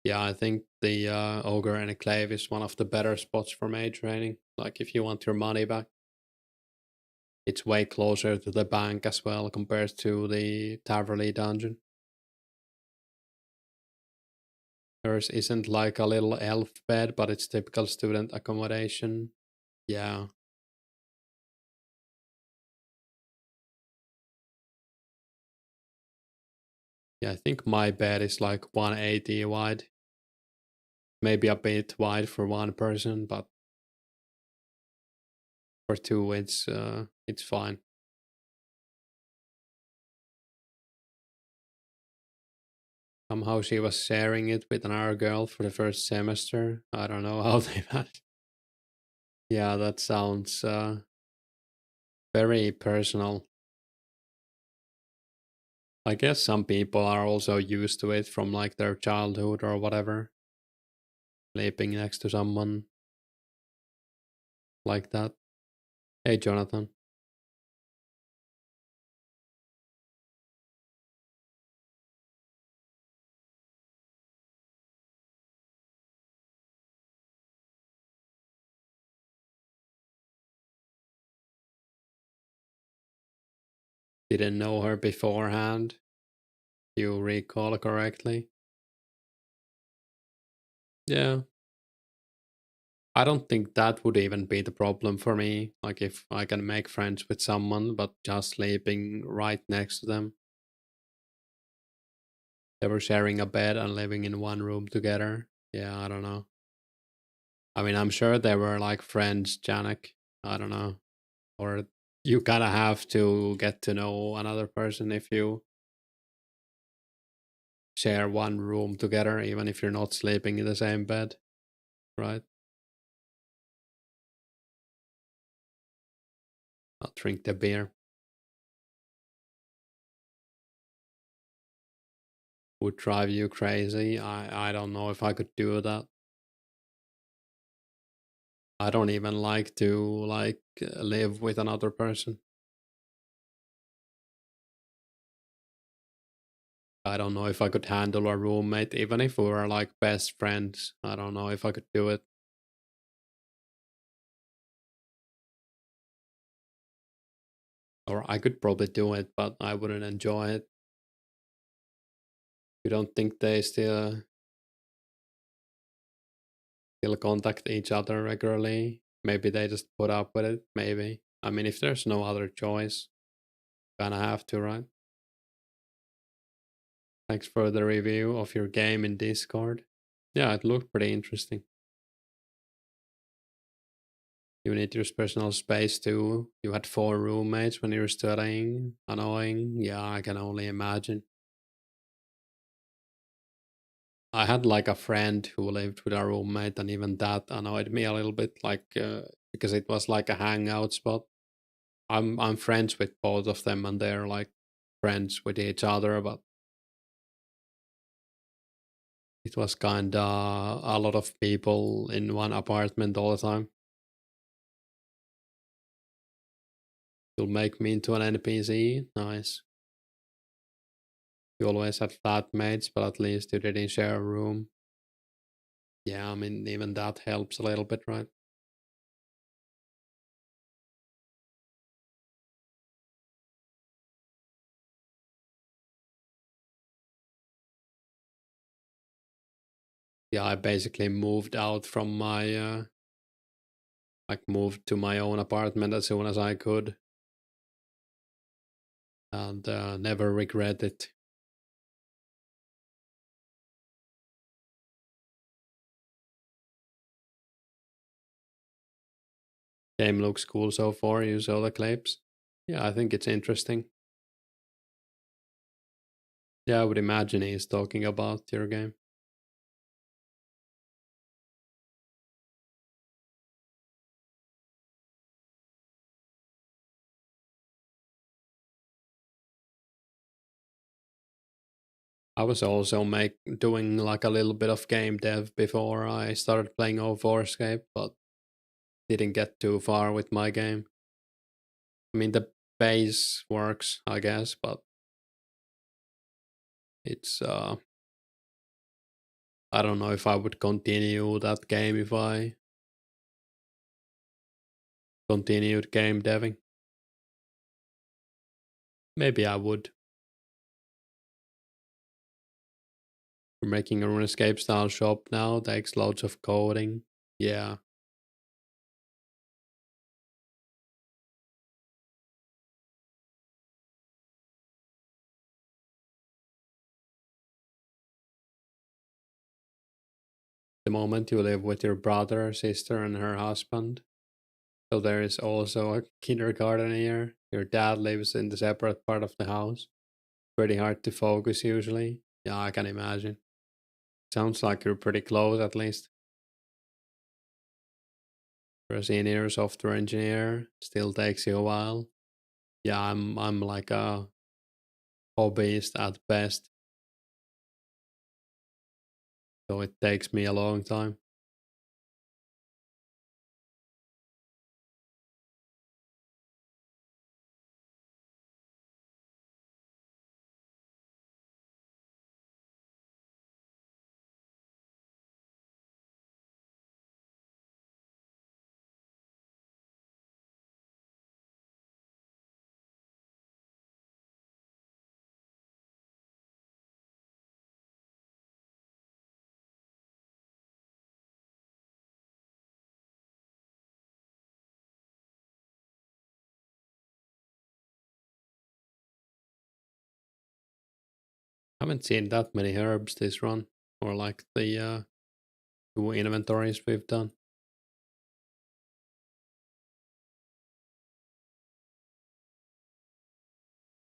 Yeah, I think the Ogre Enclave is one of the better spots for mage training. Like if you want your money back. It's way closer to the bank as well compared to the Taverley dungeon. Yours isn't like a little elf bed, but it's typical student accommodation. Yeah. Yeah, I think my bed is like 180 wide. Maybe a bit wide for one person, but for two it's fine. Somehow she was sharing it with another girl for the first semester. I don't know how they met. Yeah, that sounds very personal. I guess some people are also used to it from like their childhood or whatever. Sleeping next to someone like that. Hey, Jonathan. Didn't know her beforehand. You recall correctly. Yeah. I don't think that would even be the problem for me. Like if I can make friends with someone, but just sleeping right next to them. They were sharing a bed and living in one room together. Yeah, I don't know. I mean, I'm sure they were like friends, Janek. I don't know. Or you kind of have to get to know another person if you share one room together, even if you're not sleeping in the same bed, right? I'll drink the beer. Would drive you crazy. I don't know if I could do that. I don't even like to live with another person. I don't know if I could handle a roommate, even if we were like best friends. I don't know if I could do it. Or I could probably do it, but I wouldn't enjoy it. You don't think they still contact each other regularly? Maybe they just put up with it. Maybe. I mean, if there's no other choice, kinda have to, right? Thanks for the review of your game in Discord. Yeah, it looked pretty interesting. You need your personal space too. You had 4 roommates when you were studying. Annoying. Yeah, I can only imagine. I had like a friend who lived with a roommate, and even that annoyed me a little bit, because it was like a hangout spot. I'm friends with both of them, and they're like friends with each other, but it was kinda a lot of people in one apartment all the time. You'll make me into an NPC. Nice. You always had flatmates, but at least you didn't share a room. Yeah, I mean, even that helps a little bit, right? Yeah, I basically moved out from my, moved to my own apartment as soon as I could, and never regret it. Game looks cool so far. You saw the clips. Yeah, I think it's interesting. Yeah, I would imagine he's talking about your game. I was also doing like a little bit of game dev before I started playing 2004scape, but didn't get too far with my game. I mean, the base works, I guess, but it's I don't know if I would continue that game if I continued game deving. Maybe I would. We're making a Runescape style shop now, takes loads of coding. Yeah. The moment you live with your brother, sister, and her husband. So there is also a kindergarten here. Your dad lives in the separate part of the house. Pretty hard to focus usually. Yeah, I can imagine. Sounds like you're pretty close at least. You're a senior software engineer. Still takes you a while. Yeah, I'm like a hobbyist at best. So it takes me a long time. Haven't seen that many herbs this run. Or like the 2 inventories we've done.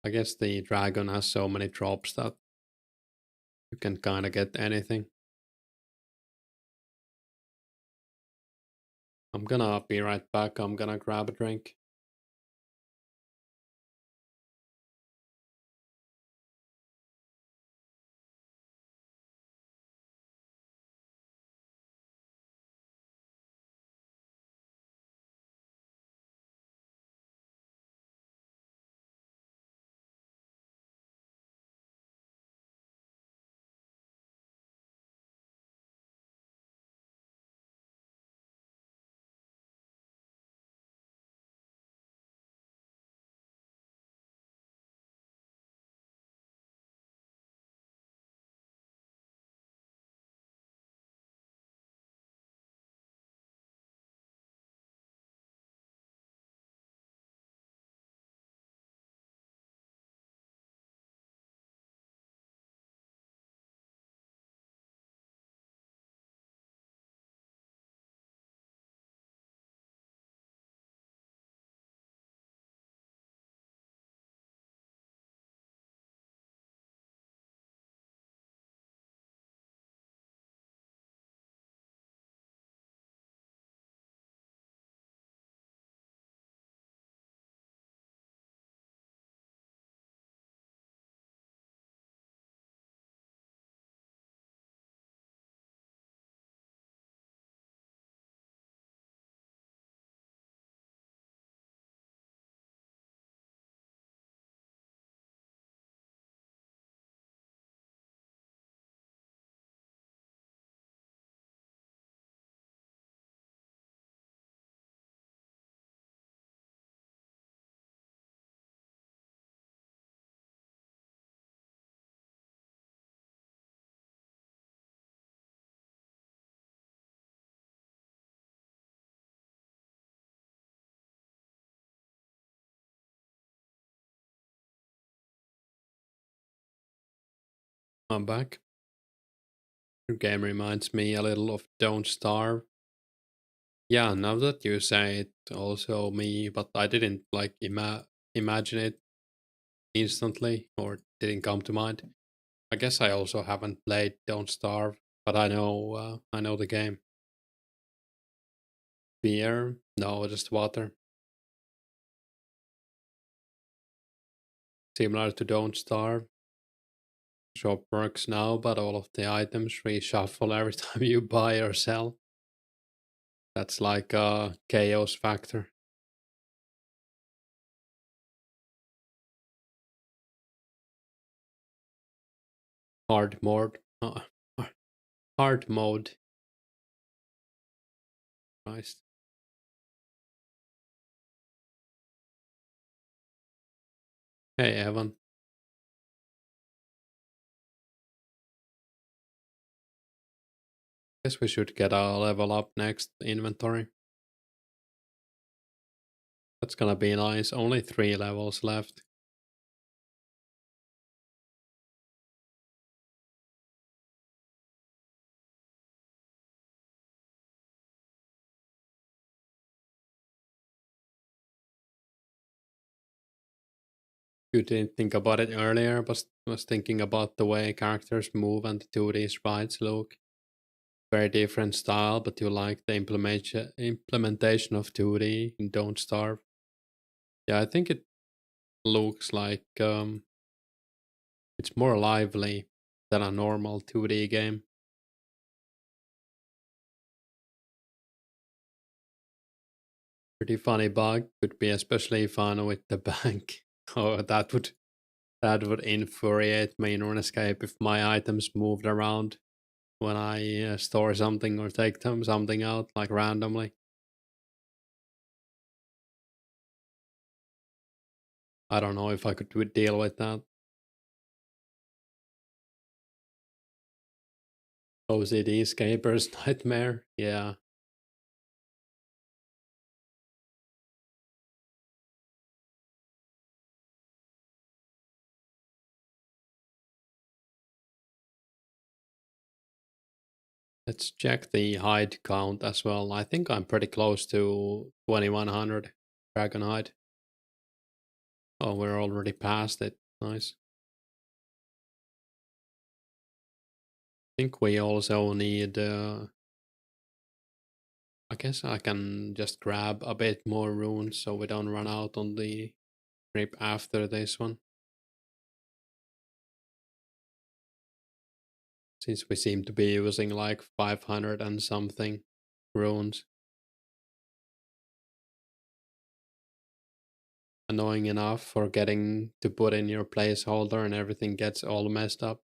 I guess the dragon has so many drops that you can kind of get anything. I'm gonna be right back. I'm gonna grab a drink. I'm back. Your game reminds me a little of Don't Starve. Yeah, now that you say it, also me, but I didn't like imagine it instantly or didn't come to mind. I guess I also haven't played Don't Starve, but I know the game. Beer? No, just water. Similar to Don't Starve. Shop works now, but all of the items reshuffle every time you buy or sell. That's like a chaos factor. Hard mode. Hard mode. Christ. Hey, Evan. Guess we should get a level up next inventory. That's gonna be nice. Only 3 levels left. You didn't think about it earlier, but was thinking about the way characters move and the 2D sprites look. Very different style, but you like the implementation of 2D in Don't Starve. Yeah, I think it looks like it's more lively than a normal 2D game. Pretty funny bug. Could be especially fun with the bank. Oh, that would infuriate me in Runescape if my items moved around when I store something or take something out like randomly. I don't know if I could deal with that. OCD escaper's nightmare. Yeah, let's check the hide count as well. I think I'm pretty close to 2100 dragon hide. Oh, we're already past it. Nice. I think we also need. I guess I can just grab a bit more runes so we don't run out on the trip after this one. Since we seem to be using like 500 and something runes. Annoying enough for getting to put in your placeholder and everything gets all messed up.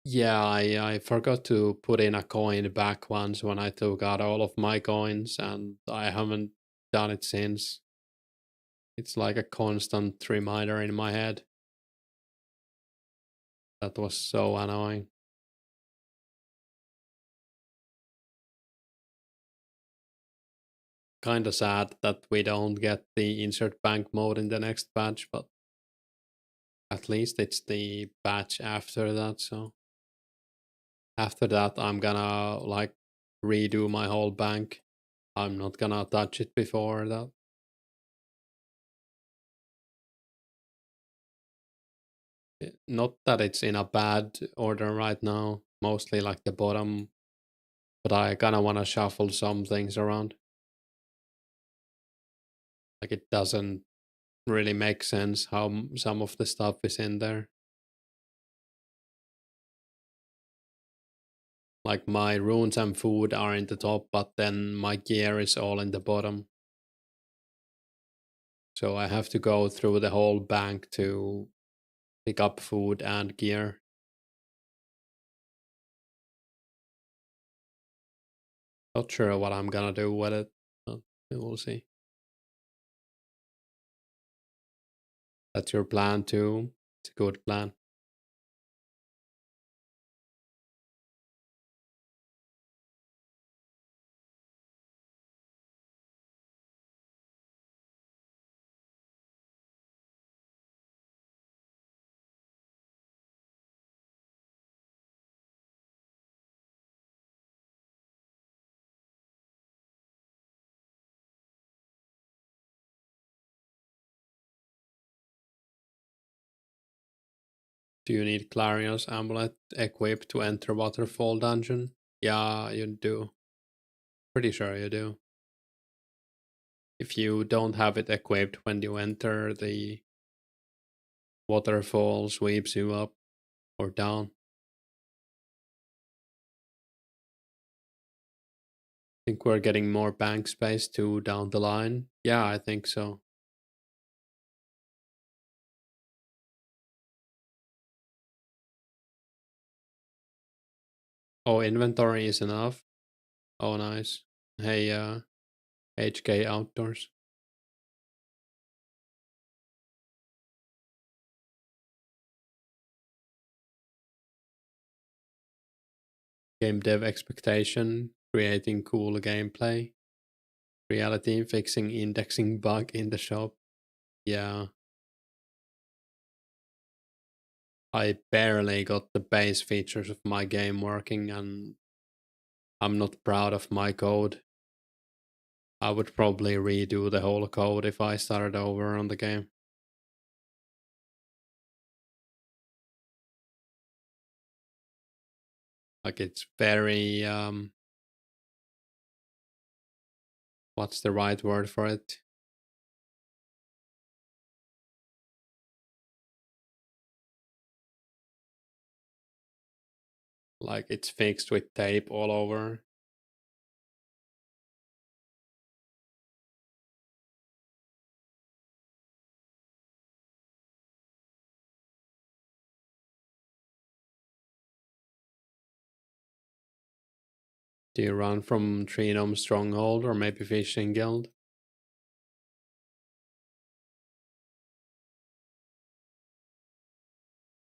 Yeah, I forgot to put in a coin back once when I took out all of my coins, and I haven't done it since. It's like a constant reminder in my head. That was so annoying. Kinda sad that we don't get the insert bank mode in the next patch, but at least it's the patch after that, so after that I'm gonna like redo my whole bank. I'm not gonna touch it before that. Not that it's in a bad order right now, mostly like the bottom, but I kinda wanna shuffle some things around. Like it doesn't really make sense how some of the stuff is in there. Like my runes and food are in the top, but then my gear is all in the bottom. So I have to go through the whole bank to pick up food and gear. Not sure what I'm gonna do with it, but we'll see. That's your plan too. It's a good plan. Do you need Clarion's amulet equipped to enter Waterfall dungeon? Yeah, you do. Pretty sure you do. If you don't have it equipped when you enter, the waterfall sweeps you up or down. Think we're getting more bank space too down the line. Yeah, I think so. Oh, inventory is enough. Oh, nice. Hey, HK Outdoors. Game dev expectation, creating cool gameplay. Reality, fixing indexing bug in the shop. Yeah, I barely got the base features of my game working, and I'm not proud of my code. I would probably redo the whole code if I started over on the game. Like it's very what's the right word for it? Like it's fixed with tape all over. Do you run from Trinum Stronghold or maybe Fishing Guild?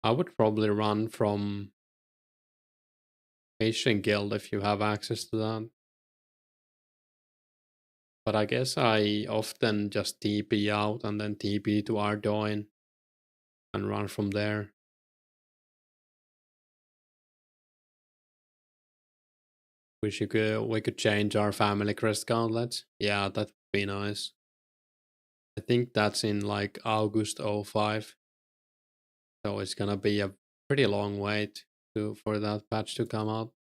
I would probably run from Fishing Guild if you have access to that. But I guess I often just TP out and then TP to Ardoin and run from there. We could change our family crest gauntlets. Yeah, that would be nice. I think that's in like August 05. So it's gonna be a pretty long wait for that patch to come out.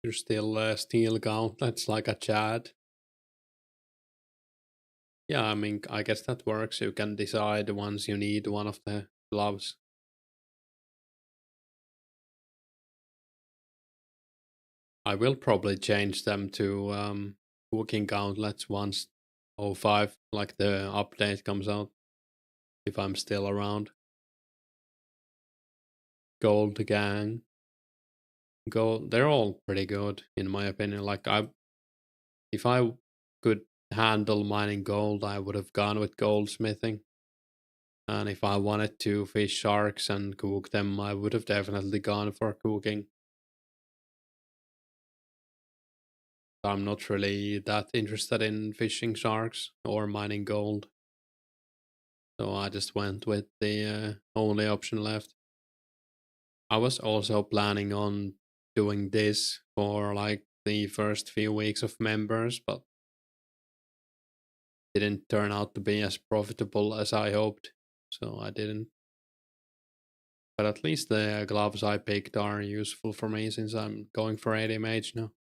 There's still steel gauntlets like a Chad. Yeah, I mean, I guess that works. You can decide once you need one of the gloves. I will probably change them to cooking gauntlets once 05, like the update comes out, if I'm still around. Gold Gang. Gold, they're all pretty good in my opinion. Like if I could handle mining gold, I would have gone with goldsmithing. And if I wanted to fish sharks and cook them, I would have definitely gone for cooking. I'm not really that interested in fishing sharks or mining gold. So I just went with the only option left. I was also planning on doing this for like the first few weeks of members, but didn't turn out to be as profitable as I hoped. So I didn't. But at least the gloves I picked are useful for me since I'm going for 80 mage now.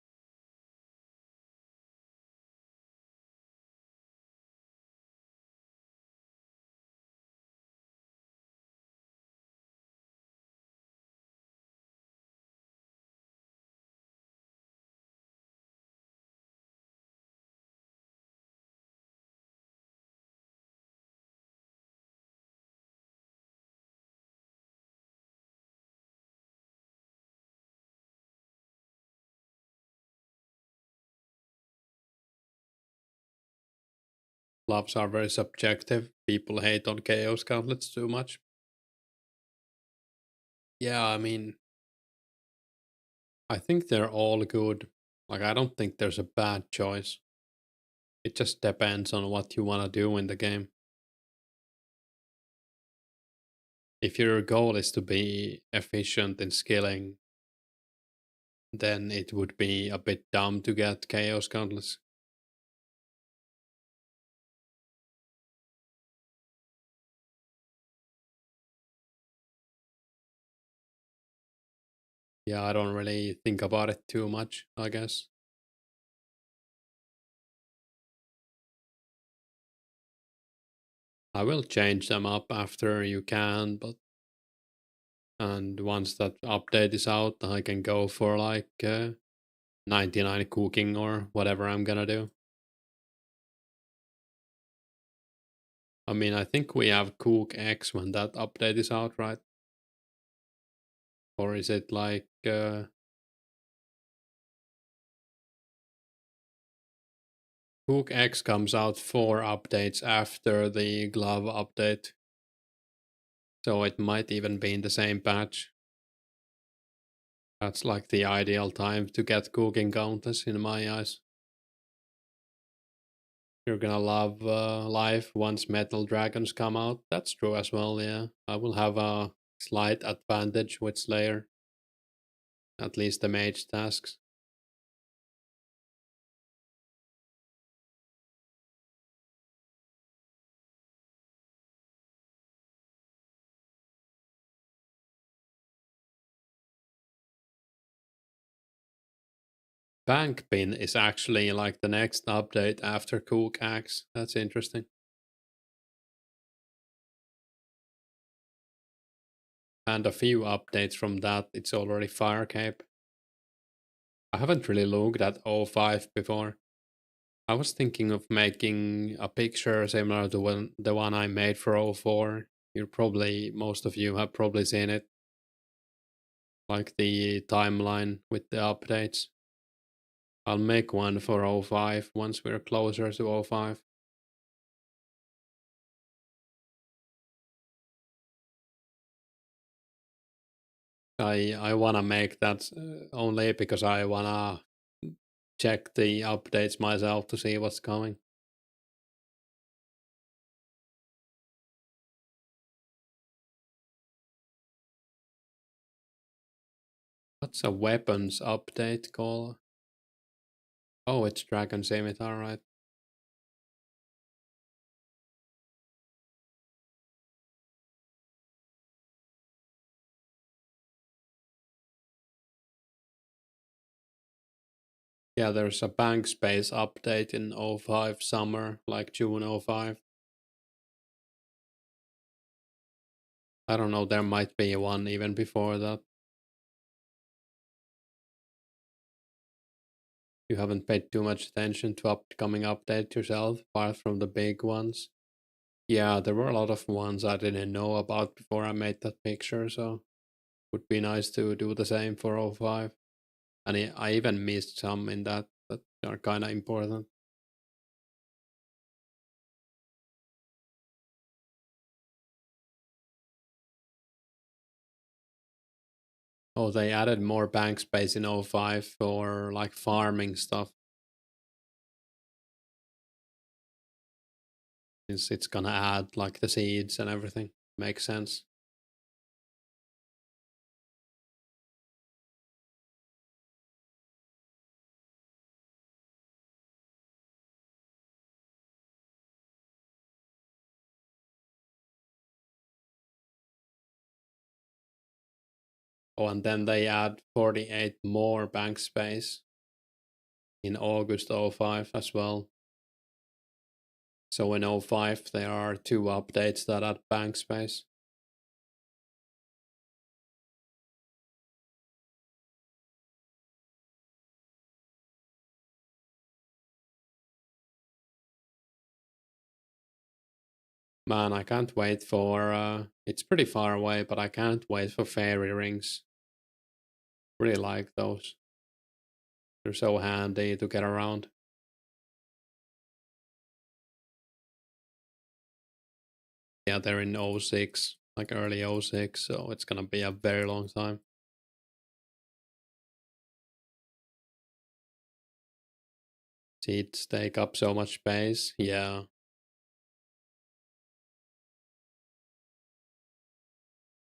Gloves are very subjective. People hate on chaos gauntlets too much. Yeah, I mean, I think they're all good. Like, I don't think there's a bad choice. It just depends on what you want to do in the game. If your goal is to be efficient in skilling, then it would be a bit dumb to get Chaos Gauntlets. Yeah, I don't really think about it too much, I guess. I will change them up after you can, but and once that update is out, I can go for like 99 cooking or whatever I'm gonna do. I mean, I think we have Cook X when that update is out, right? Or is it like Cook X comes out 4 updates after the glove update, so it might even be in the same patch. That's like the ideal time to get cooking counters in my eyes. You're gonna love life once Metal Dragons come out. That's true as well, yeah. I will have a slight advantage with Slayer. At least the mage tasks. Bank Pin is actually like the next update after Cook Axe. That's interesting. And a few updates from that, it's already Fire Cape. I haven't really looked at O5 before. I was thinking of making a picture similar to the one I made for O4. Most of you have probably seen it. Like the timeline with the updates. I'll make one for O5 once we're closer to O5. I wanna make that only because I wanna check the updates myself to see what's coming. What's a weapons update called? Oh, it's Dragon Scimitar, right? Yeah, there's a bank space update in O5 summer, like June O5. I don't know, there might be one even before that. You haven't paid too much attention to upcoming updates yourself, apart from the big ones. Yeah, there were a lot of ones I didn't know about before I made that picture, so would be nice to do the same for O5. And I even missed some in that are kind of important. Oh, they added more bank space in O5 for like farming stuff. Since it's gonna add like the seeds and everything. Makes sense. Oh, and then they add 48 more bank space in August O5 as well. So in O5 there are 2 updates that add bank space. Man, I can't wait for it's pretty far away, but I can't wait for fairy rings. Really like those. They're so handy to get around. Yeah, they're in O6, like early O6, so it's gonna be a very long time. Seats take up so much space. Yeah.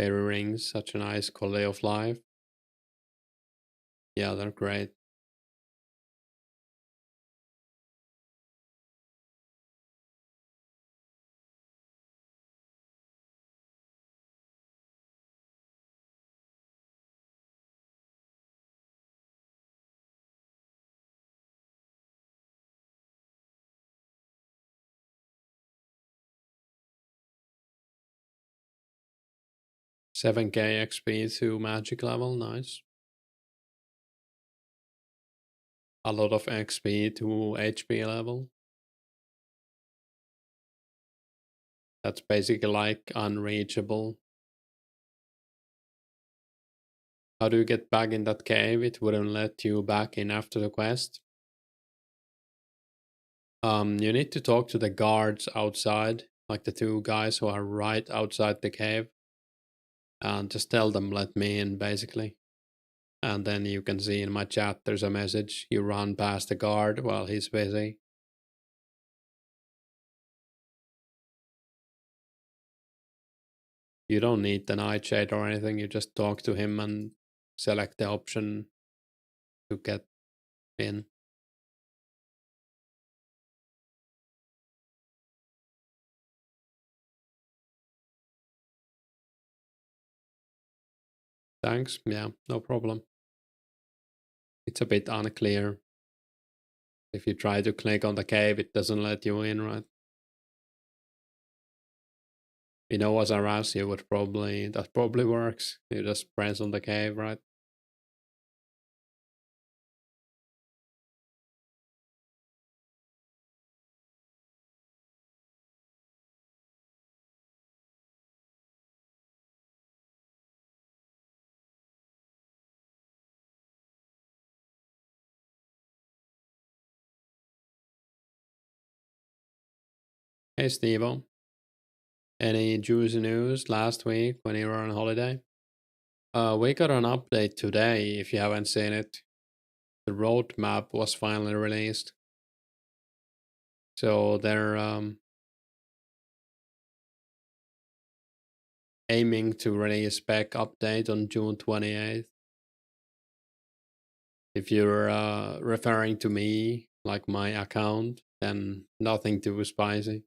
fairy rings, such a nice quality of life. Yeah, they're great. Seven K XP to magic level, nice. A lot of XP to HP level. That's basically like unreachable. How do you get back in that cave? It wouldn't let you back in after the quest. You need to talk to the guards outside, like the two guys who are right outside the cave, and just tell them let me in, basically. And then you can see in my chat there's a message. You run past the guard while he's busy. You don't need the nightshade or anything. You just talk to him and select the option to get in. Thanks. Yeah, no problem. It's a bit unclear. If you try to click on the cave, it doesn't let you in, right? You know, as a RAS, you would probably, that probably works. You just press on the cave, right? Hey, Stevo. Any juicy news last week when you were on holiday? We got an update today, if you haven't seen it. The roadmap was finally released. So they're aiming to release spec update on June 28th. If you're referring to me, like my account, then nothing too spicy.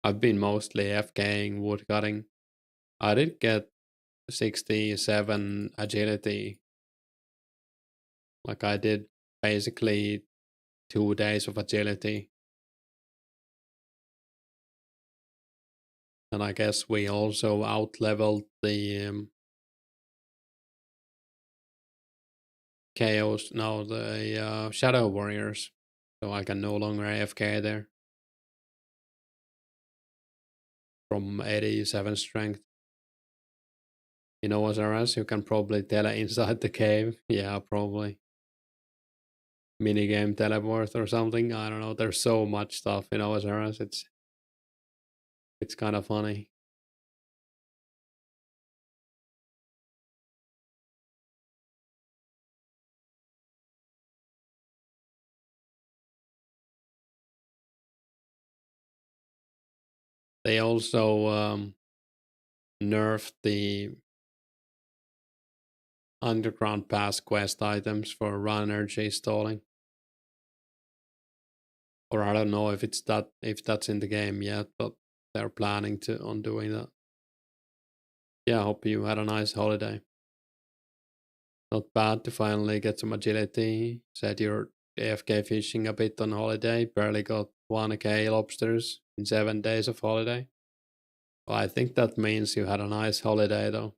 I've been mostly FKing wood cutting. I did get 67 agility. Like I did basically 2 days of agility. And I guess we also out leveled the chaos, no, the shadow warriors. So I can no longer AFK there from 87 strength. You know, Azaras, you can probably tele inside the cave. Yeah, probably. Minigame teleport or something. I don't know. There's so much stuff in Azaras. It's kind of funny. They also nerfed the underground pass quest items for run energy stalling. Or I don't know if that's in the game yet, but they're planning to on doing that. Yeah, I hope you had a nice holiday. Not bad to finally get some agility. Said you're AFK fishing a bit on holiday. Barely got 1k lobsters in 7 days of holiday. Well, I think that means you had a nice holiday though.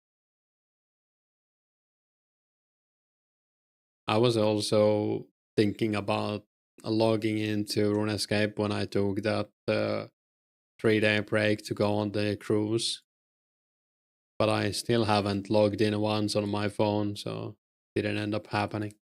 I was also thinking about logging into Runescape when I took that 3-day break to go on the cruise. But I still haven't logged in once on my phone, so didn't end up happening.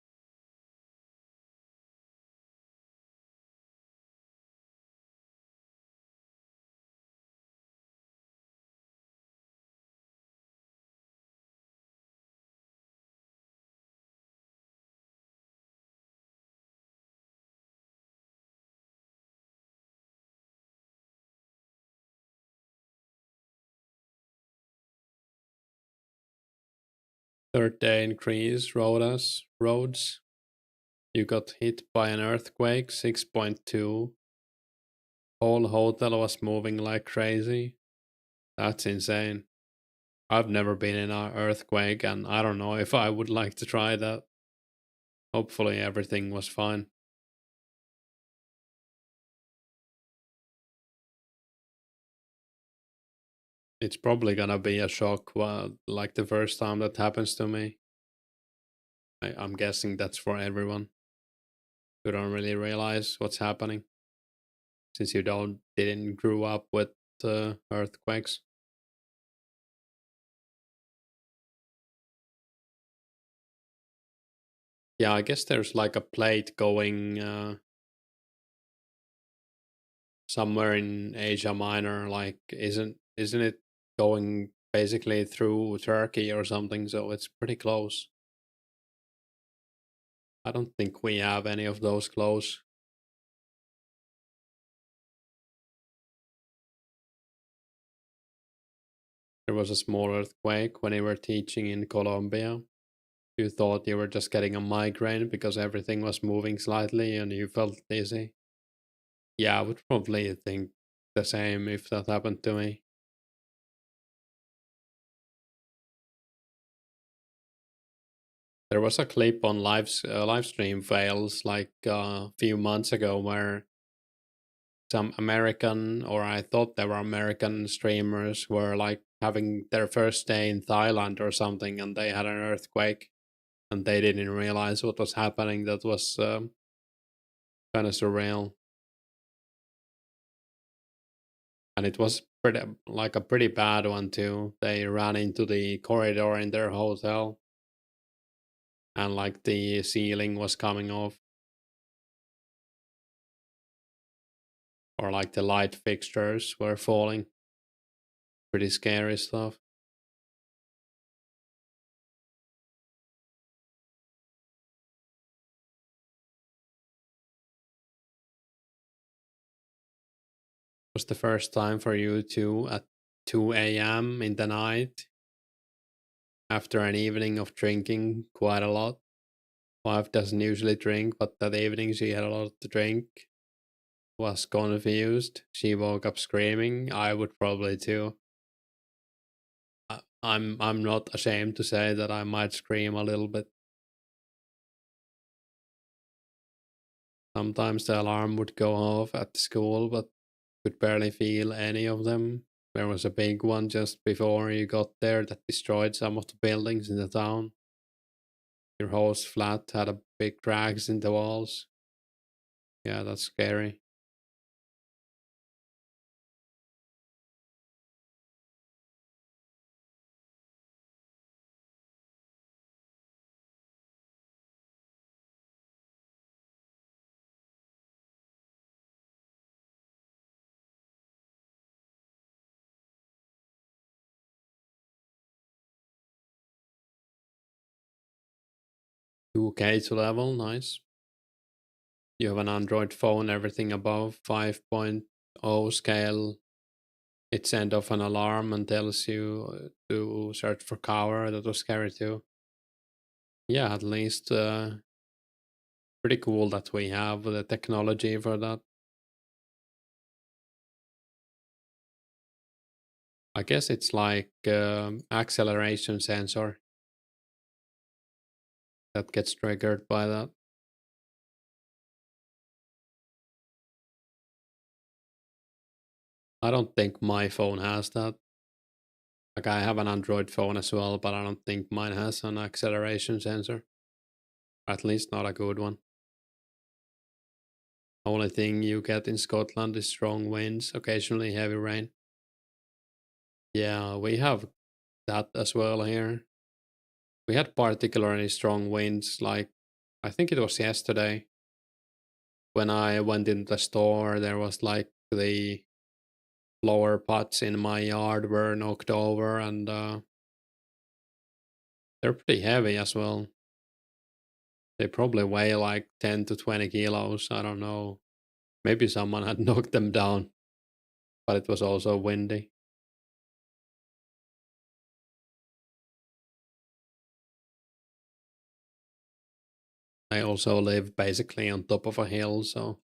Third day in Greece, Rhodes. You got hit by an earthquake, 6.2. Whole hotel was moving like crazy. That's insane. I've never been in an earthquake, and I don't know if I would like to try that. Hopefully, everything was fine. It's probably gonna be a shock, like the first time that happens to me. I'm guessing that's for everyone who don't really realize what's happening, since you didn't grow up with earthquakes. Yeah, I guess there's like a plate going somewhere in Asia Minor. Like, isn't it going basically through Turkey or something? So it's pretty close. I don't think we have any of those close. There was a small earthquake when we were teaching in Colombia. You thought you were just getting a migraine because everything was moving slightly and you felt dizzy. Yeah, I would probably think the same if that happened to me. There was a clip on live stream fails like a few months ago where some American, or I thought they were American streamers, were like having their first day in Thailand or something, and they had an earthquake, and they didn't realize what was happening. That was kind of surreal, and it was pretty like a pretty bad one too. They ran into the corridor in their hotel, and like the ceiling was coming off, or like the light fixtures were falling. Pretty scary stuff. Was the first time for you too at 2 a.m. in the night after an evening of drinking quite a lot? Wife doesn't usually drink, but that evening she had a lot to drink. Was confused. She woke up screaming. I would probably too. I'm not ashamed to say that I might scream a little bit. Sometimes the alarm would go off at the school, but could barely feel any of them. There was a big one just before you got there that destroyed some of the buildings in the town. Your host flat had a big cracks in the walls. Yeah, that's scary. 2K to level, nice. You have an Android phone, everything above 5.0 scale. It sends off an alarm and tells you to search for cover. That was scary too. Yeah, at least pretty cool that we have the technology for that. I guess it's like acceleration sensor that gets triggered by that. I don't think my phone has that. Like, I have an Android phone as well, but I don't think mine has an acceleration sensor. At least not a good one. Only thing you get in Scotland is strong winds, occasionally heavy rain. Yeah, we have that as well here. We had particularly strong winds, like I think it was yesterday when I went in the store. There was like the flower pots in my yard were knocked over, and they're pretty heavy as well. They probably weigh like 10 to 20 kilos. I don't know. Maybe someone had knocked them down, but it was also windy. I also live basically on top of a hill, so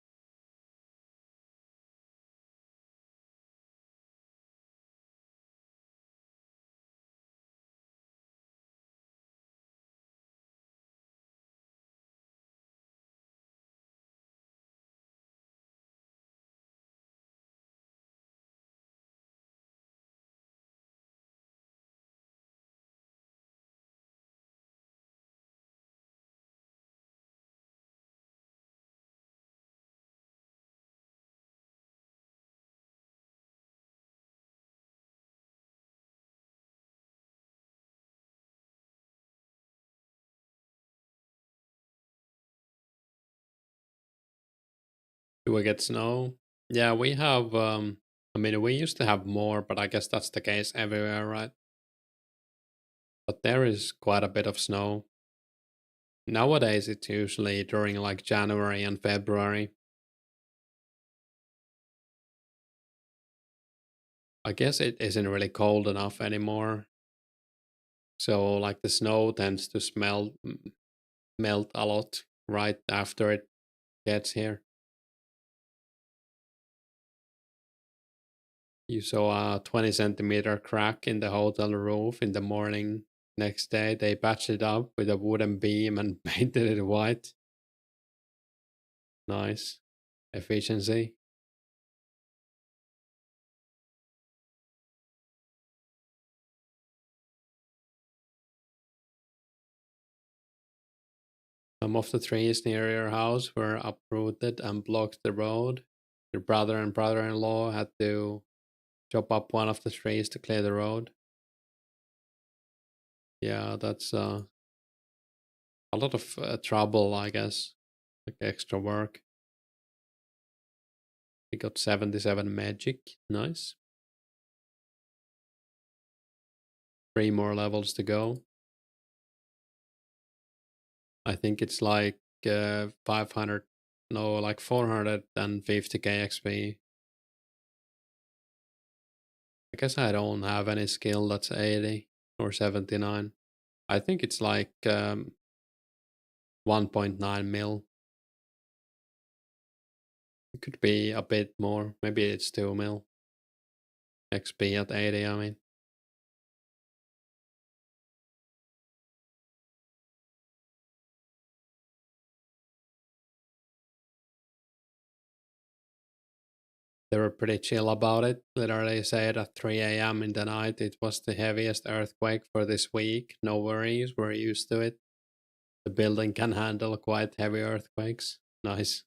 do we get snow? Yeah, we have. I mean, we used to have more, but I guess that's the case everywhere, right? But there is quite a bit of snow. Nowadays, it's usually during like January and February. I guess it isn't really cold enough anymore. So, like, the snow tends to melt a lot right after it gets here. You saw a 20-centimeter crack in the hotel roof in the morning. Next day, they patched it up with a wooden beam and painted it white. Nice. Efficiency. Some of the trees near your house were uprooted and blocked the road. Your brother and brother in law had to chop up one of the trees to clear the road. Yeah, that's a lot of trouble, I guess. Like extra work. We got 77 magic. Nice. 3 more levels to go. I think it's like 500, no, like 450k XP. I guess I don't have any skill that's 80 or 79. I think it's like 1.9 mil. It could be a bit more. Maybe it's 2 mil. XP at 80, I mean. They were pretty chill about it. Literally said at 3 a.m. in the night it was the heaviest earthquake for this week. No worries, we're used to it. The building can handle quite heavy earthquakes. Nice.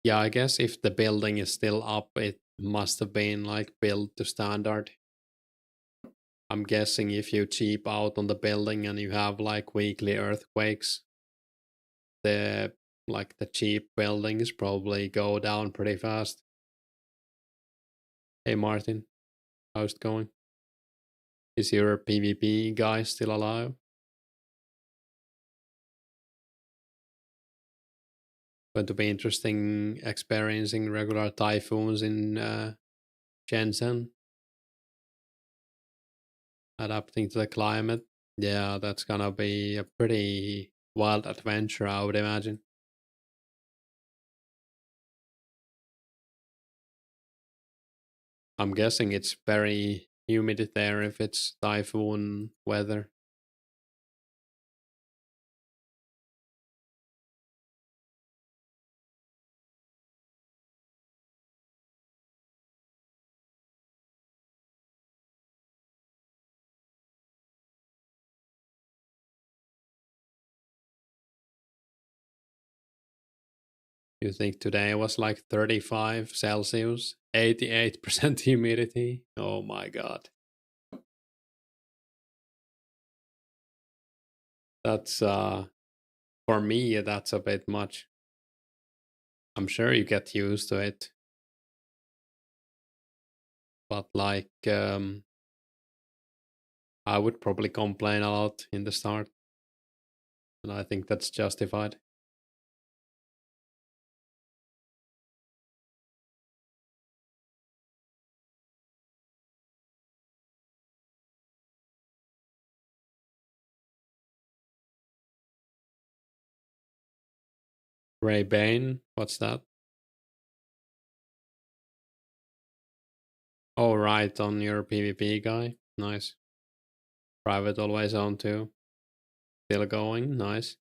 Yeah, I guess if the building is still up, it must have been like built to standard. I'm guessing if you cheap out on the building and you have like weekly earthquakes, the the cheap buildings probably go down pretty fast. Hey Martin, how's it going? Is your PvP guy still alive? Going to be interesting experiencing regular typhoons in Shenzhen, adapting to the climate. Yeah, that's gonna be a pretty wild adventure, I would imagine. I'm guessing it's very humid there if it's typhoon weather. You think today was like 35 Celsius, 88% humidity? Oh my god. That's for me that's a bit much. I'm sure you get used to it, but like I would probably complain a lot in the start, and I think that's justified. Grey Bane, what's that? Oh, right, on your PvP guy. Nice. Private always on too. Still going, nice.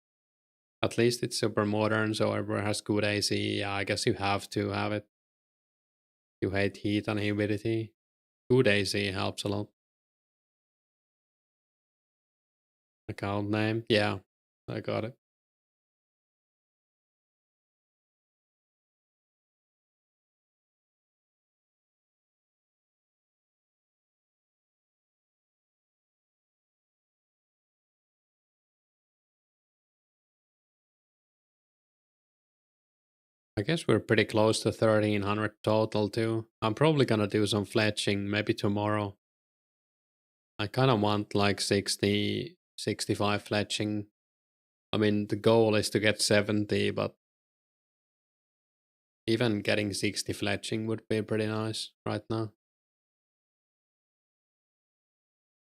At least it's super modern, so everyone has good AC. Yeah, I guess you have to have it. You hate heat and humidity. Good AC helps a lot. Account name, yeah, I got it. I guess we're pretty close to 1300 total too. I'm probably gonna do some fletching maybe tomorrow. I kind of want like 60, 65 fletching. I mean, the goal is to get 70, but even getting 60 fletching would be pretty nice right now.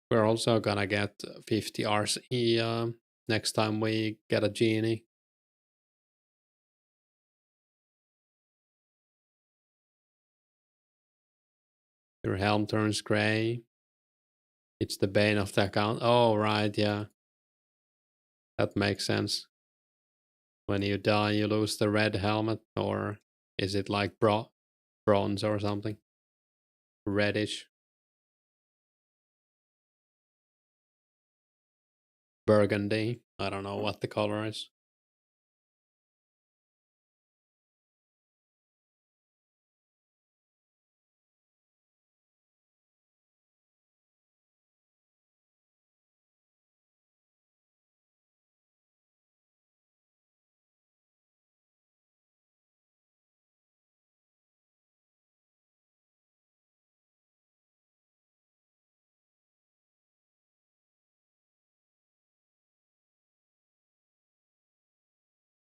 We're also gonna get 50 RC next time we get a genie. Your helm turns gray. It's the bane of the account. Oh, right, yeah. That makes sense. When you die, you lose the red helmet, or is it like bronze or something? Reddish. Burgundy. I don't know what the color is.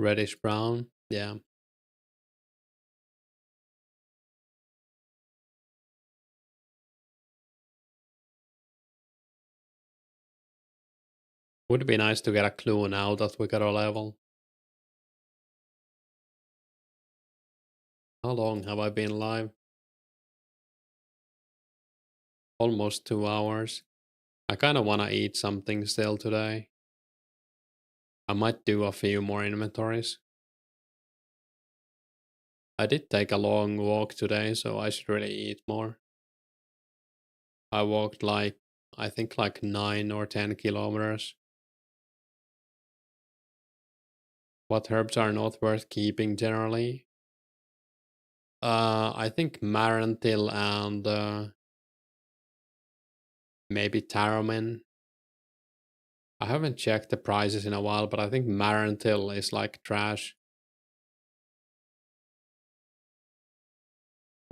Reddish brown. Yeah. Would be nice to get a clue now that we got a level. How long have I been live? Almost 2 hours. I kind of want to eat something still today. I might do a few more inventories. I did take a long walk today, so I should really eat more. I walked like, I think like 9 or 10 kilometers. What herbs are not worth keeping generally? I think Marantil and maybe Taromin. I haven't checked the prices in a while, but I think Marantil is like trash.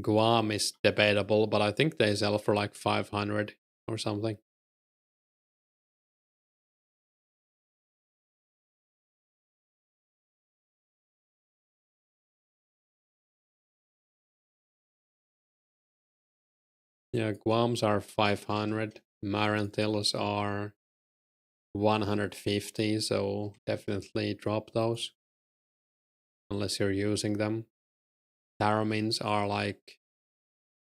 Guam is debatable, but I think they sell for like 500 or something. Yeah, Guams are 500. Marantils are 150, so definitely drop those unless you're using them. Taramins are like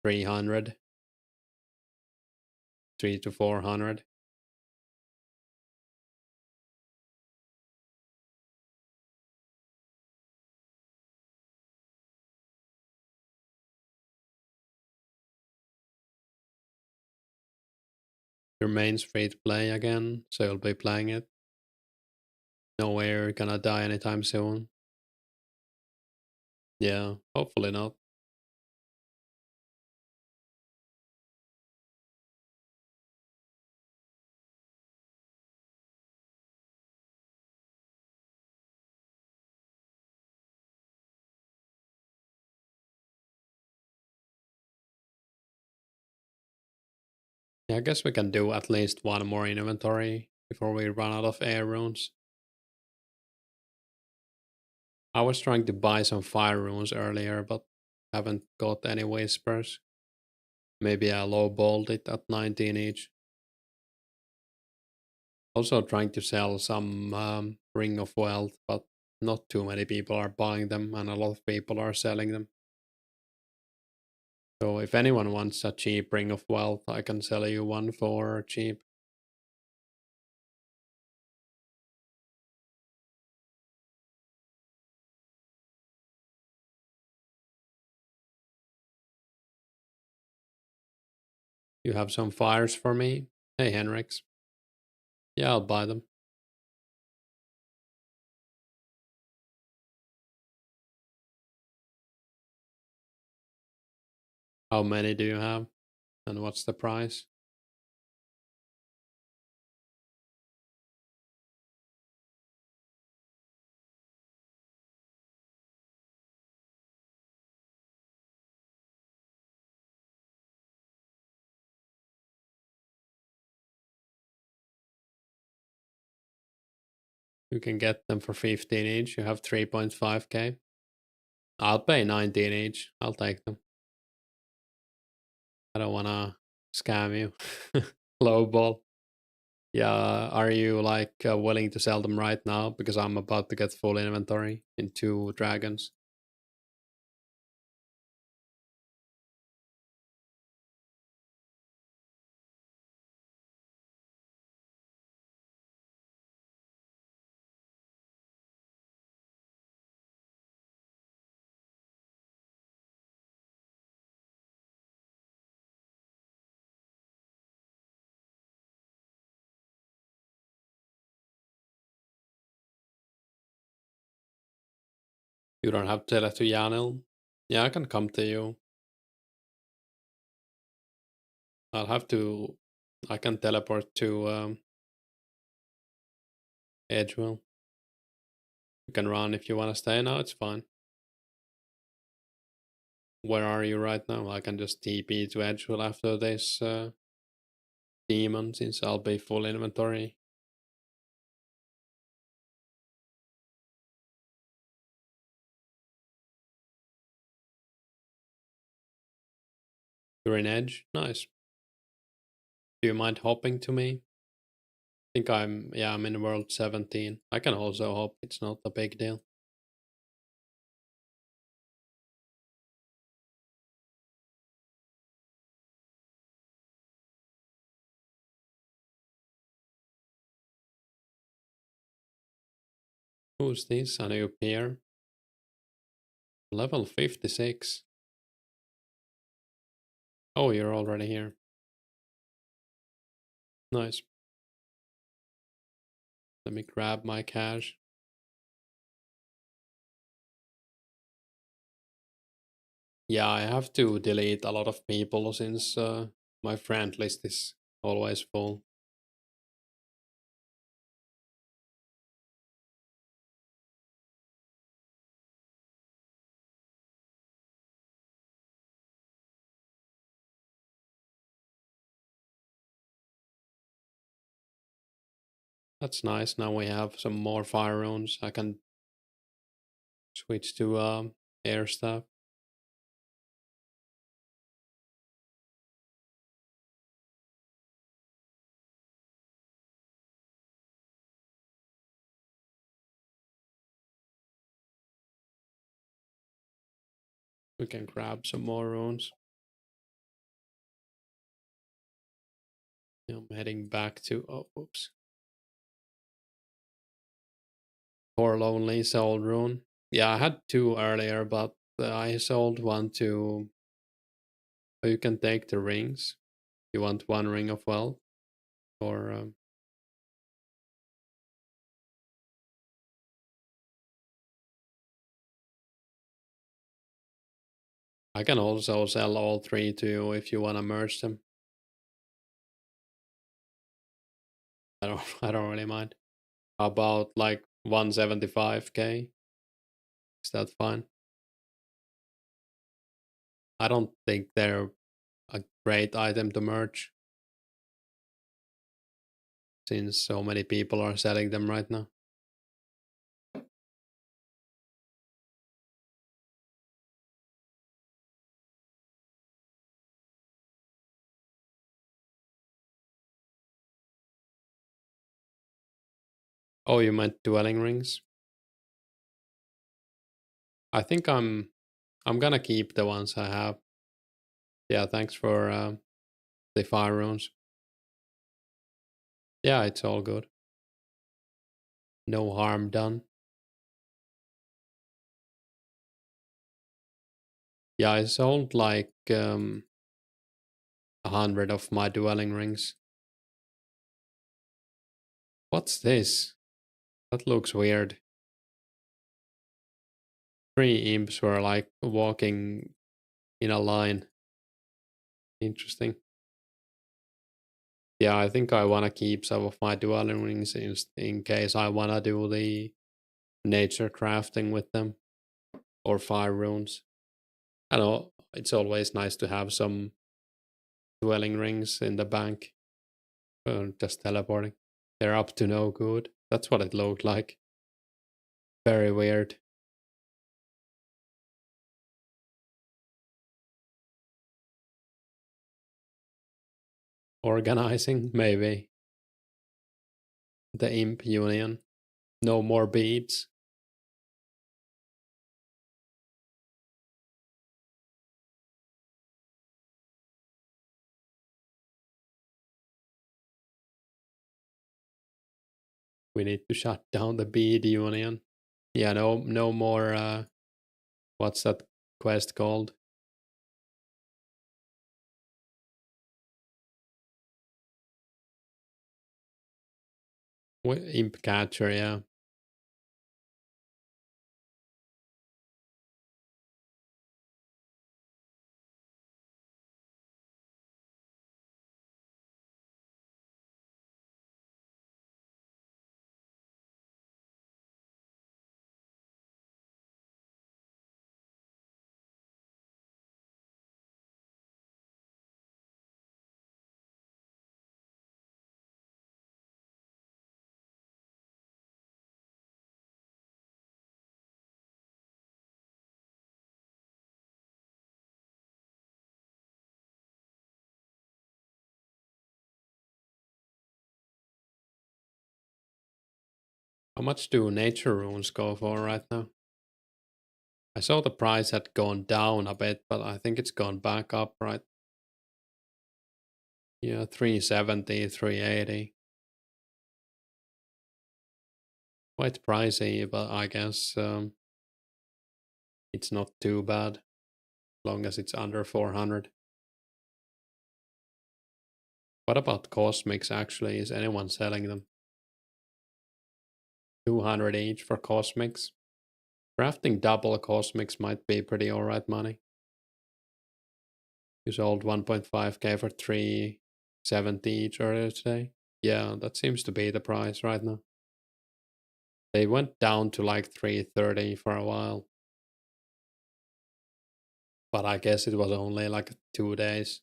300, 3 to 400. Your main's free to play again, so you'll be playing it. No way you're gonna die anytime soon. Yeah, hopefully not. Yeah, I guess we can do at least one more inventory before we run out of air runes. I was trying to buy some fire runes earlier, but haven't got any whispers. Maybe I lowballed it at 19 each. Also trying to sell some Ring of Wealth, but not too many people are buying them and a lot of people are selling them. So if anyone wants a cheap Ring of Wealth, I can sell you one for cheap. You have some fires for me? Hey, Henrix. Yeah, I'll buy them. How many do you have? And what's the price? You can get them for 15 each. You have 3.5k. I'll pay 19 each. I'll take them. I don't wanna scam you. Low ball. Yeah, are you like willing to sell them right now? Because I'm about to get full inventory in 2 dragons. You don't have to let to Yanil. Yeah, I can come to you. I'll have to. I can teleport to Edgewell. You can run if you want to stay. No, it's fine. Where are you right now? I can just TP to Edgewell after this demon, since I'll be full inventory. You're in Edge? Nice. Do you mind hopping to me? I think I'm in world 17. I can also hop, it's not a big deal. Who's this? A new peer? Level 56. Oh, you're already here. Nice. Let me grab my cash. Yeah, I have to delete a lot of people since my friend list is always full. That's nice. Now we have some more fire runes. I can switch to air stuff. We can grab some more runes. I'm heading back to, oh, oops. Forlornly sold rune. Yeah, I had 2 earlier, but I sold one to. Oh, you can take the rings. You want 1 ring of wealth, or I can also sell all 3 to you if you want to merge them. I don't. I don't really mind. How about like 175k? Is that fine? I don't think they're a great item to merge, since so many people are selling them right now. Oh, you meant dwelling rings? I think I'm gonna keep the ones I have. Yeah, thanks for the fire runes. Yeah, it's all good. No harm done. Yeah, I sold like 100 of my dwelling rings. What's this? That looks weird. 3 imps were like walking in a line. Interesting. Yeah, I think I wanna keep some of my dwelling rings in case I wanna do the nature crafting with them or fire runes. I know it's always nice to have some dwelling rings in the bank. Just teleporting. They're up to no good. That's what it looked like. Very weird. Organizing, maybe. The imp union. No more beads. We need to shut down the bead union. Yeah, no more what's that quest called? Imp catcher, yeah. How much do nature runes go for right now? I saw the price had gone down a bit, but I think it's gone back up, right? Yeah, 370, 380. Quite pricey, but I guess it's not too bad, as long as it's under 400. What about cosmics actually? Is anyone selling them? 200 each for cosmics. Crafting double cosmics might be pretty alright money. You sold 1.5k for 370 each earlier today. Yeah, that seems to be the price right now. They went down to like 330 for a while. But I guess it was only like 2 days.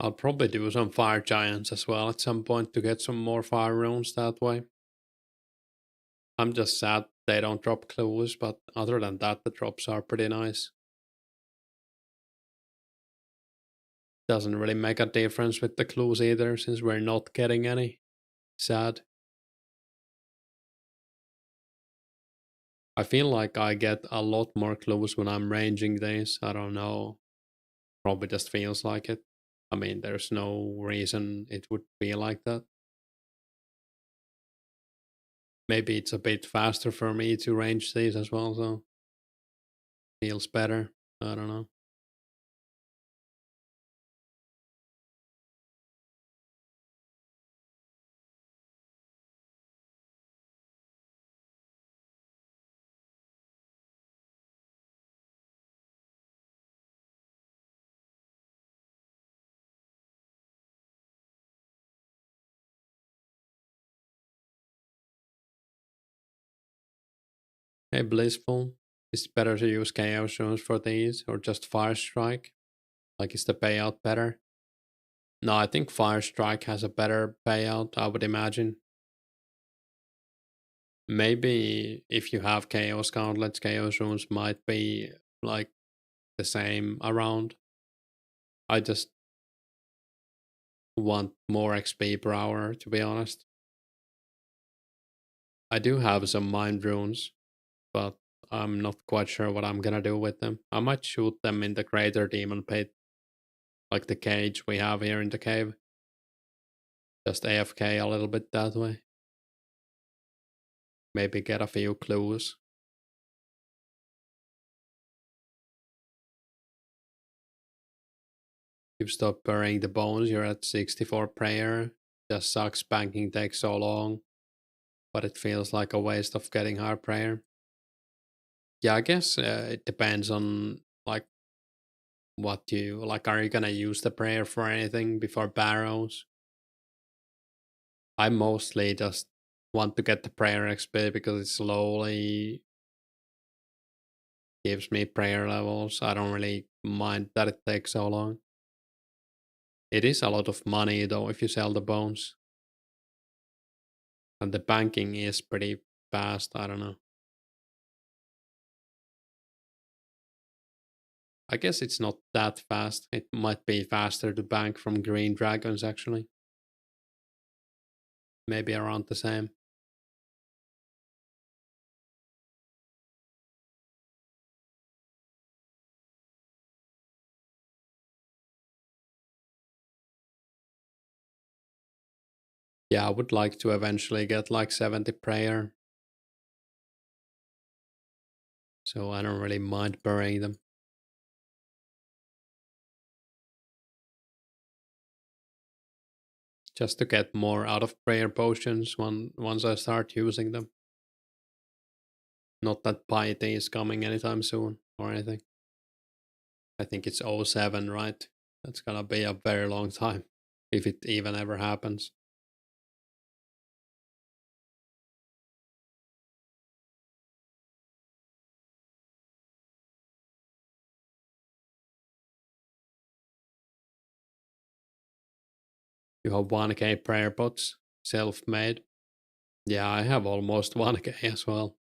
I'll probably do some fire giants as well at some point to get some more fire runes that way. I'm just sad they don't drop clues, but other than that, the drops are pretty nice. Doesn't really make a difference with the clues either, since we're not getting any. Sad. I feel like I get a lot more clues when I'm ranging these. I don't know. Probably just feels like it. I mean, there's no reason it would be like that. Maybe it's a bit faster for me to range these as well, so feels better. I don't know. Hey, Blissful. Is it better to use Chaos Runes for these or just Fire Strike? Like, is the payout better? No, I think Fire Strike has a better payout, I would imagine. Maybe if you have Chaos Gauntlets, Chaos Runes might be like the same around. I just want more XP per hour, to be honest. I do have some Mind Runes, but I'm not quite sure what I'm gonna do with them. I might shoot them in the Crater Demon Pit, like the cage we have here in the cave. Just AFK a little bit that way. Maybe get a few clues. You've stopped burying the bones, you're at 64 prayer. Just sucks, banking takes so long. But it feels like a waste of getting higher prayer. Yeah, I guess it depends on like what you like. Are you gonna use the prayer for anything before barrows? I mostly just want to get the prayer XP because it slowly gives me prayer levels. I don't really mind that it takes so long. It is a lot of money though if you sell the bones. And the banking is pretty fast. I don't know. I guess it's not that fast. It might be faster to bank from green dragons actually. Maybe around the same. Yeah, I would like to eventually get like 70 prayer. So I don't really mind burying them. Just to get more out of prayer potions once I start using them. Not that piety is coming anytime soon or anything. I think it's '07, right? That's gonna be a very long time. If it even ever happens. You have 1k prayer pots, self-made. Yeah, I have almost 1k as well.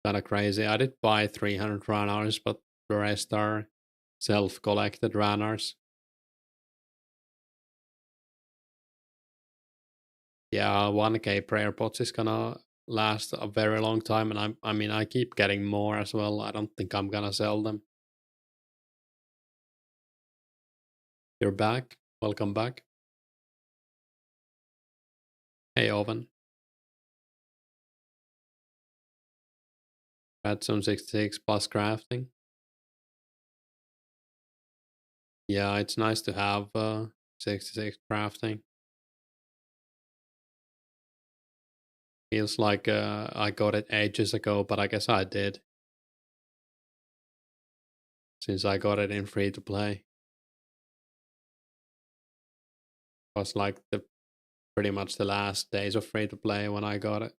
Kinda crazy. I did buy 300 runners, but the rest are self-collected runners. Yeah, 1k prayer pots is gonna last a very long time, and I mean, I keep getting more as well. I don't think I'm gonna sell them. You're back. Welcome back. Hey, Oven. Redstone 66 plus crafting. Yeah, it's nice to have 66 crafting. Feels like I got it ages ago, but I guess I did. Since I got it in free to play. Was like the pretty much the last days of free to play when I got it.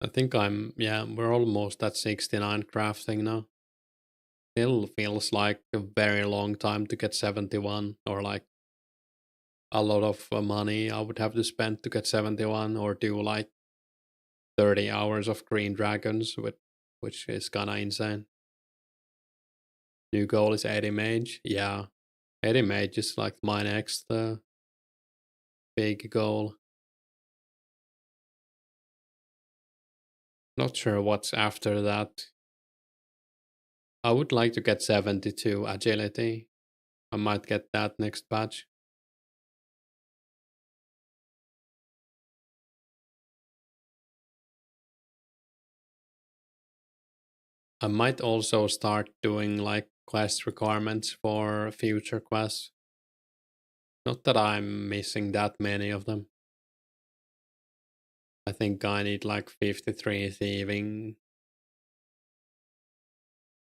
I think yeah, we're almost at 69 crafting now. Still feels like a very long time to get 71, or like a lot of money I would have to spend to get 71, or do like 30 hours of green dragons, which is kind of insane. New goal is 80 mage. Yeah, 80 mage is like my next big goal. Not sure what's after that. I would like to get 72 agility. I might get that next batch. I might also start doing like quest requirements for future quests. Not that I'm missing that many of them. I think I need like 53 thieving.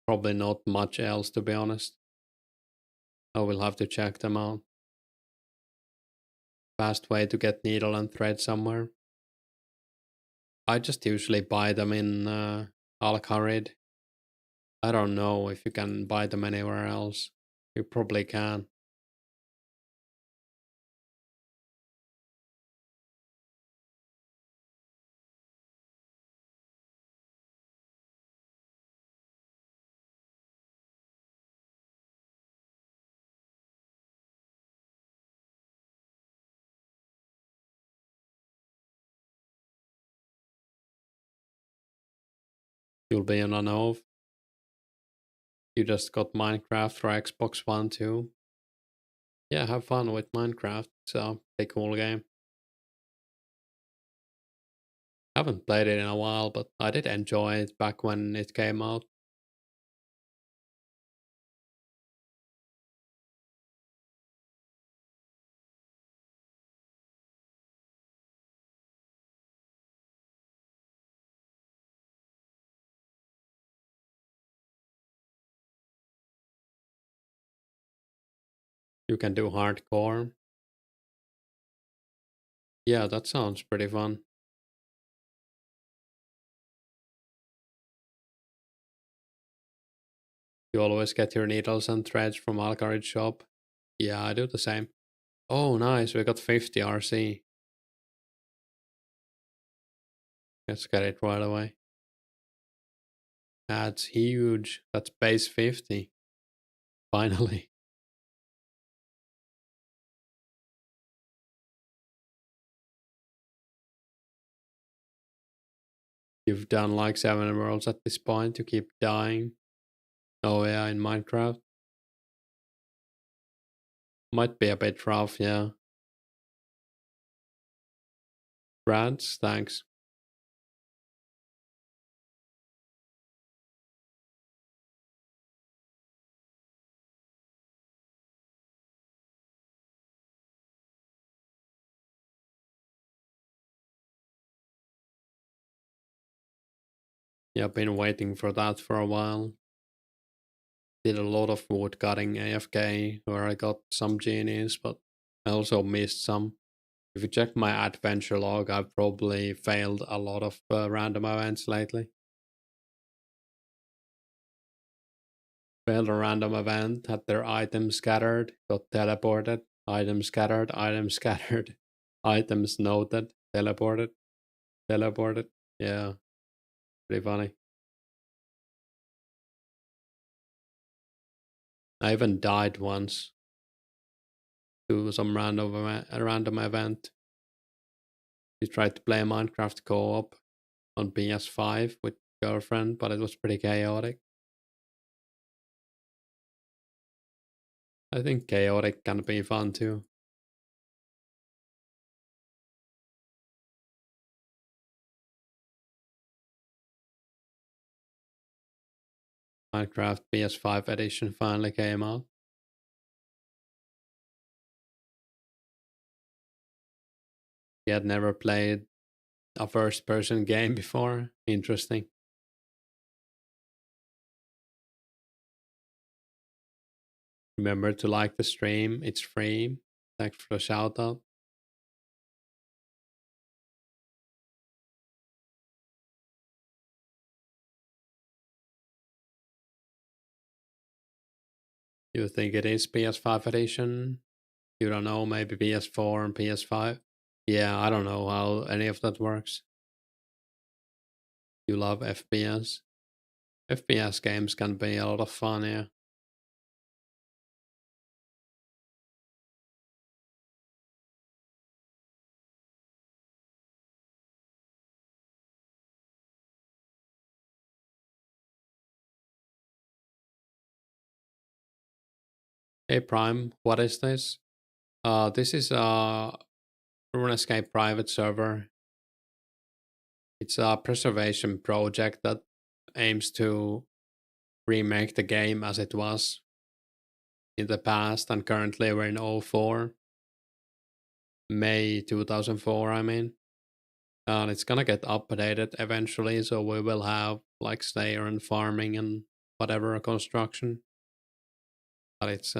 Probably not much else, to be honest. I will have to check them out. Fast way to get needle and thread somewhere. I just usually buy them in Alcarid. I don't know if you can buy them anywhere else. You probably can. You'll be in a Nove. You just got Minecraft for Xbox One too. Yeah, have fun with Minecraft. It's a pretty cool game. Haven't played it in a while, but I did enjoy it back when it came out. You can do hardcore. Yeah, that sounds pretty fun. You always get your needles and threads from Alcarid shop. Yeah, I do the same. Oh, nice. We got 50 RC. Let's get it right away. That's huge. That's base 50. Finally. You've done like 7 worlds at this point. You keep dying. Oh, yeah, in Minecraft. Might be a bit rough, yeah. Brads, thanks. Yeah, I've been waiting for that for a while. Did a lot of wood cutting AFK where I got some genies, but I also missed some. If you check my adventure log, I've probably failed a lot of random events lately. Failed a random event, had their items scattered, got teleported, items scattered, items scattered, items noted, teleported, teleported. Yeah, pretty funny. I even died once to some random event. You tried to play Minecraft co-op on PS5 with girlfriend, but it was pretty chaotic. I think chaotic can be fun too. Minecraft PS5 edition finally came out. He had never played a first person game before. Interesting. Remember to like the stream, it's free. Thanks for the shout out. You think it is PS5 edition? You don't know, maybe PS4 and PS5? Yeah, I don't know how any of that works. You love FPS? FPS games can be a lot of fun, yeah. Hey Prime, what is this? This is a Runescape private server. It's a preservation project that aims to remake the game as it was in the past, and currently we're in '04, May 2004, I mean. And it's gonna get updated eventually, so we will have like stayer and farming and whatever construction. But it's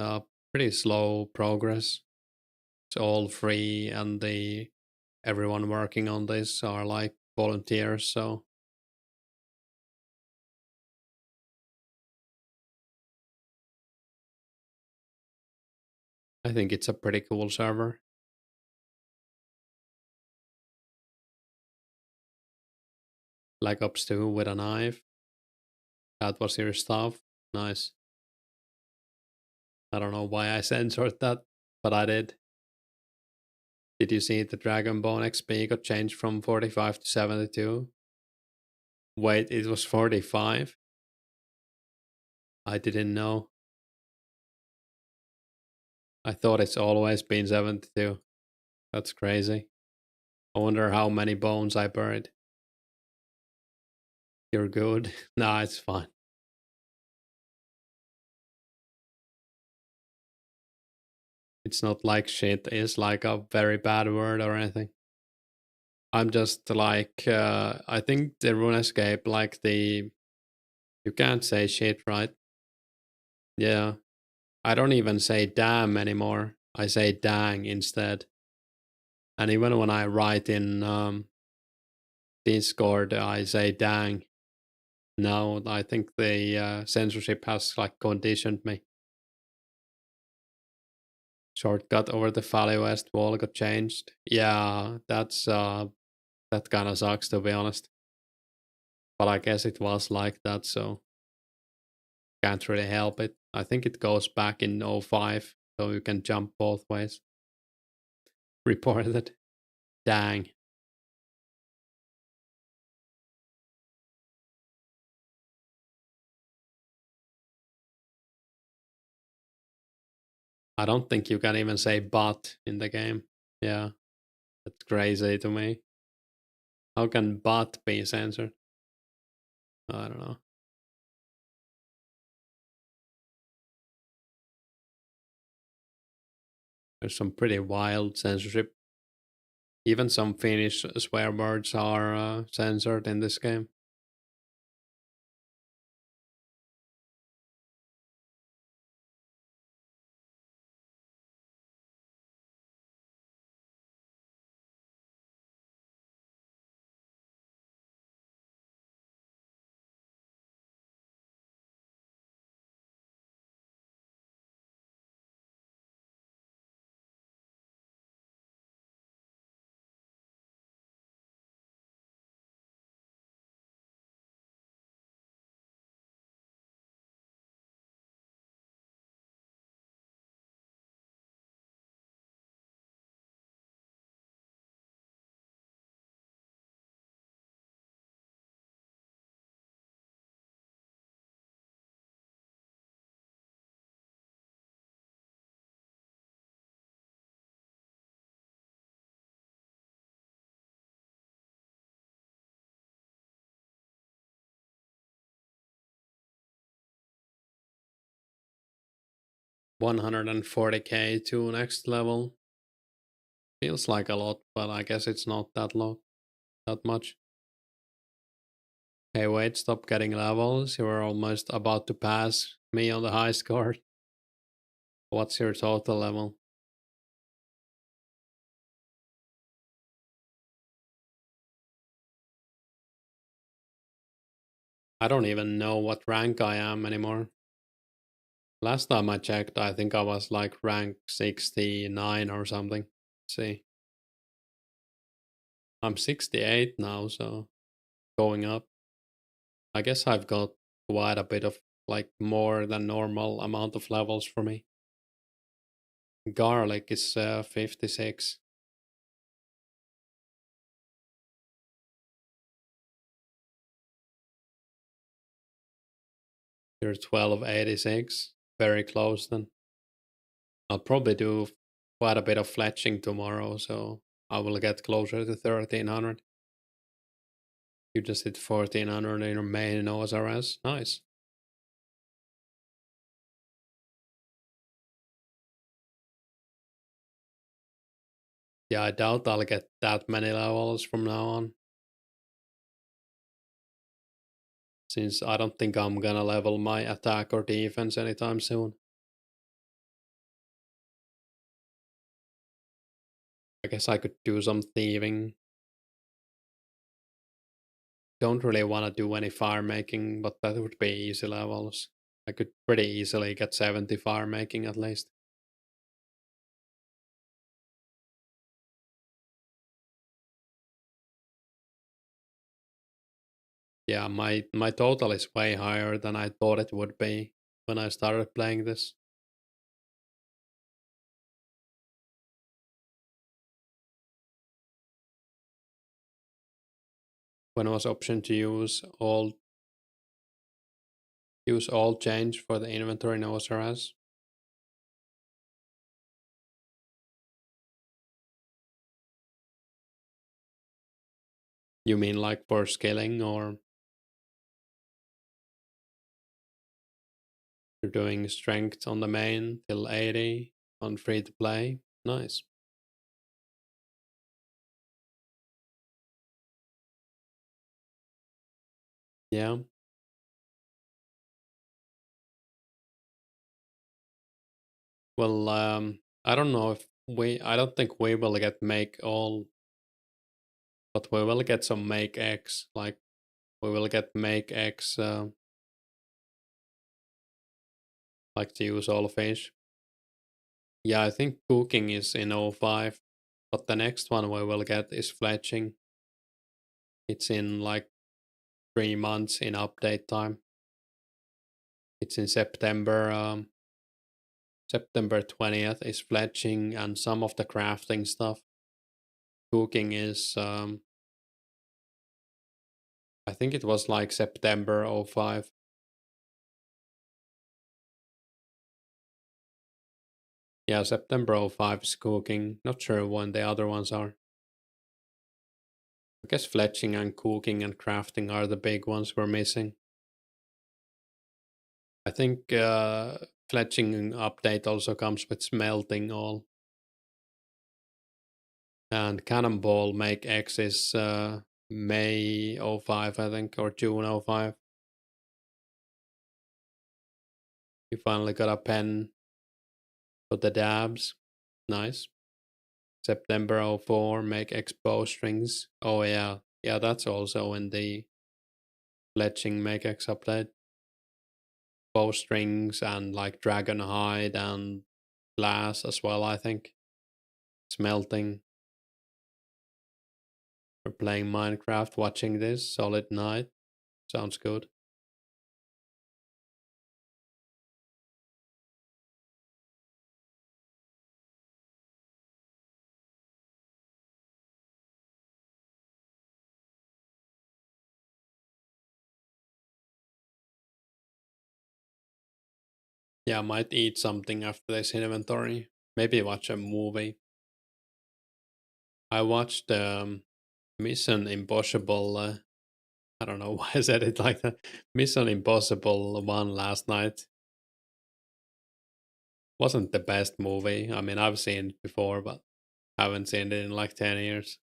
pretty slow progress. It's all free, and the everyone working on this are like volunteers, so I think it's a pretty cool server. Black Ops 2 with a knife. That was your stuff. Nice. I don't know why I censored that, but I did. Did you see the Dragon Bone XP got changed from 45 to 72? Wait, it was 45? I didn't know. I thought it's always been 72. That's crazy. I wonder how many bones I buried. You're good? Nah, it's fine. It's not like shit is like a very bad word or anything. I'm just like, I think the Runescape, like you can't say shit, right? Yeah. I don't even say damn anymore. I say dang instead. And even when I write in Discord, I say dang. No, I think the censorship has like conditioned me. Shortcut over the Valley West wall got changed. Yeah, that kind of sucks to be honest. But I guess it was like that, so can't really help it. I think it goes back in '05, so you can jump both ways. Reported. Dang. I don't think you can even say but in the game. Yeah, that's crazy to me. How can but be censored? I don't know. There's some pretty wild censorship. Even some Finnish swear words are censored in this game. $140K to next level. Feels like a lot, but I guess it's not that lot, that much. Hey, wait, stop getting levels. You were almost about to pass me on the high score. What's your total level? I don't even know what rank I am anymore. Last time I checked, I think I was like rank 69 or something. See, I'm 68 now, so going up. I guess I've got quite a bit of like more than normal amount of levels for me. Garlic is 56. You're 1286. Very close then. I'll probably do quite a bit of fletching tomorrow, so I will get closer to 1300. You just hit 1400 in your main OSRS. Nice. Yeah, I doubt I'll get that many levels from now on, since I don't think I'm gonna level my attack or defense anytime soon. I guess I could do some thieving. Don't really want to do any fire making, but that would be easy levels. I could pretty easily get 70 fire making at least. Yeah, my total is way higher than I thought it would be when I started playing this. When was option to use all change for the inventory in OSRS? You mean like for scaling, or you're doing strength on the main till 80 on free to play? Nice. Yeah. Well, I don't know if I don't think we will get make all, but we will get some make X. Like we will get make X, like to use all fish. Yeah, I think cooking is in O5, but the next one we will get is fletching. It's in like 3 months in update time. It's in September. September 20th is fletching and some of the crafting stuff. Cooking is, I think it was like September 05. Yeah, September 05 is cooking. Not sure when the other ones are. I guess fletching and cooking and crafting are the big ones we're missing. I think fletching update also comes with smelting all. And Cannonball Make X is May 05, I think, or June 05. You finally got a pen for the dabs. Nice. September 04, Make X bowstrings. Oh, yeah. Yeah, that's also in the fletching Make X update. Bowstrings and like dragon hide and glass as well, I think. Smelting. We're playing Minecraft, watching this. Solid night. Sounds good. Yeah, I might eat something after this inventory. Maybe watch a movie. I watched Mission Impossible. I don't know why I said it like that. Mission Impossible 1 last night. Wasn't the best movie. I mean, I've seen it before, but haven't seen it in like 10 years.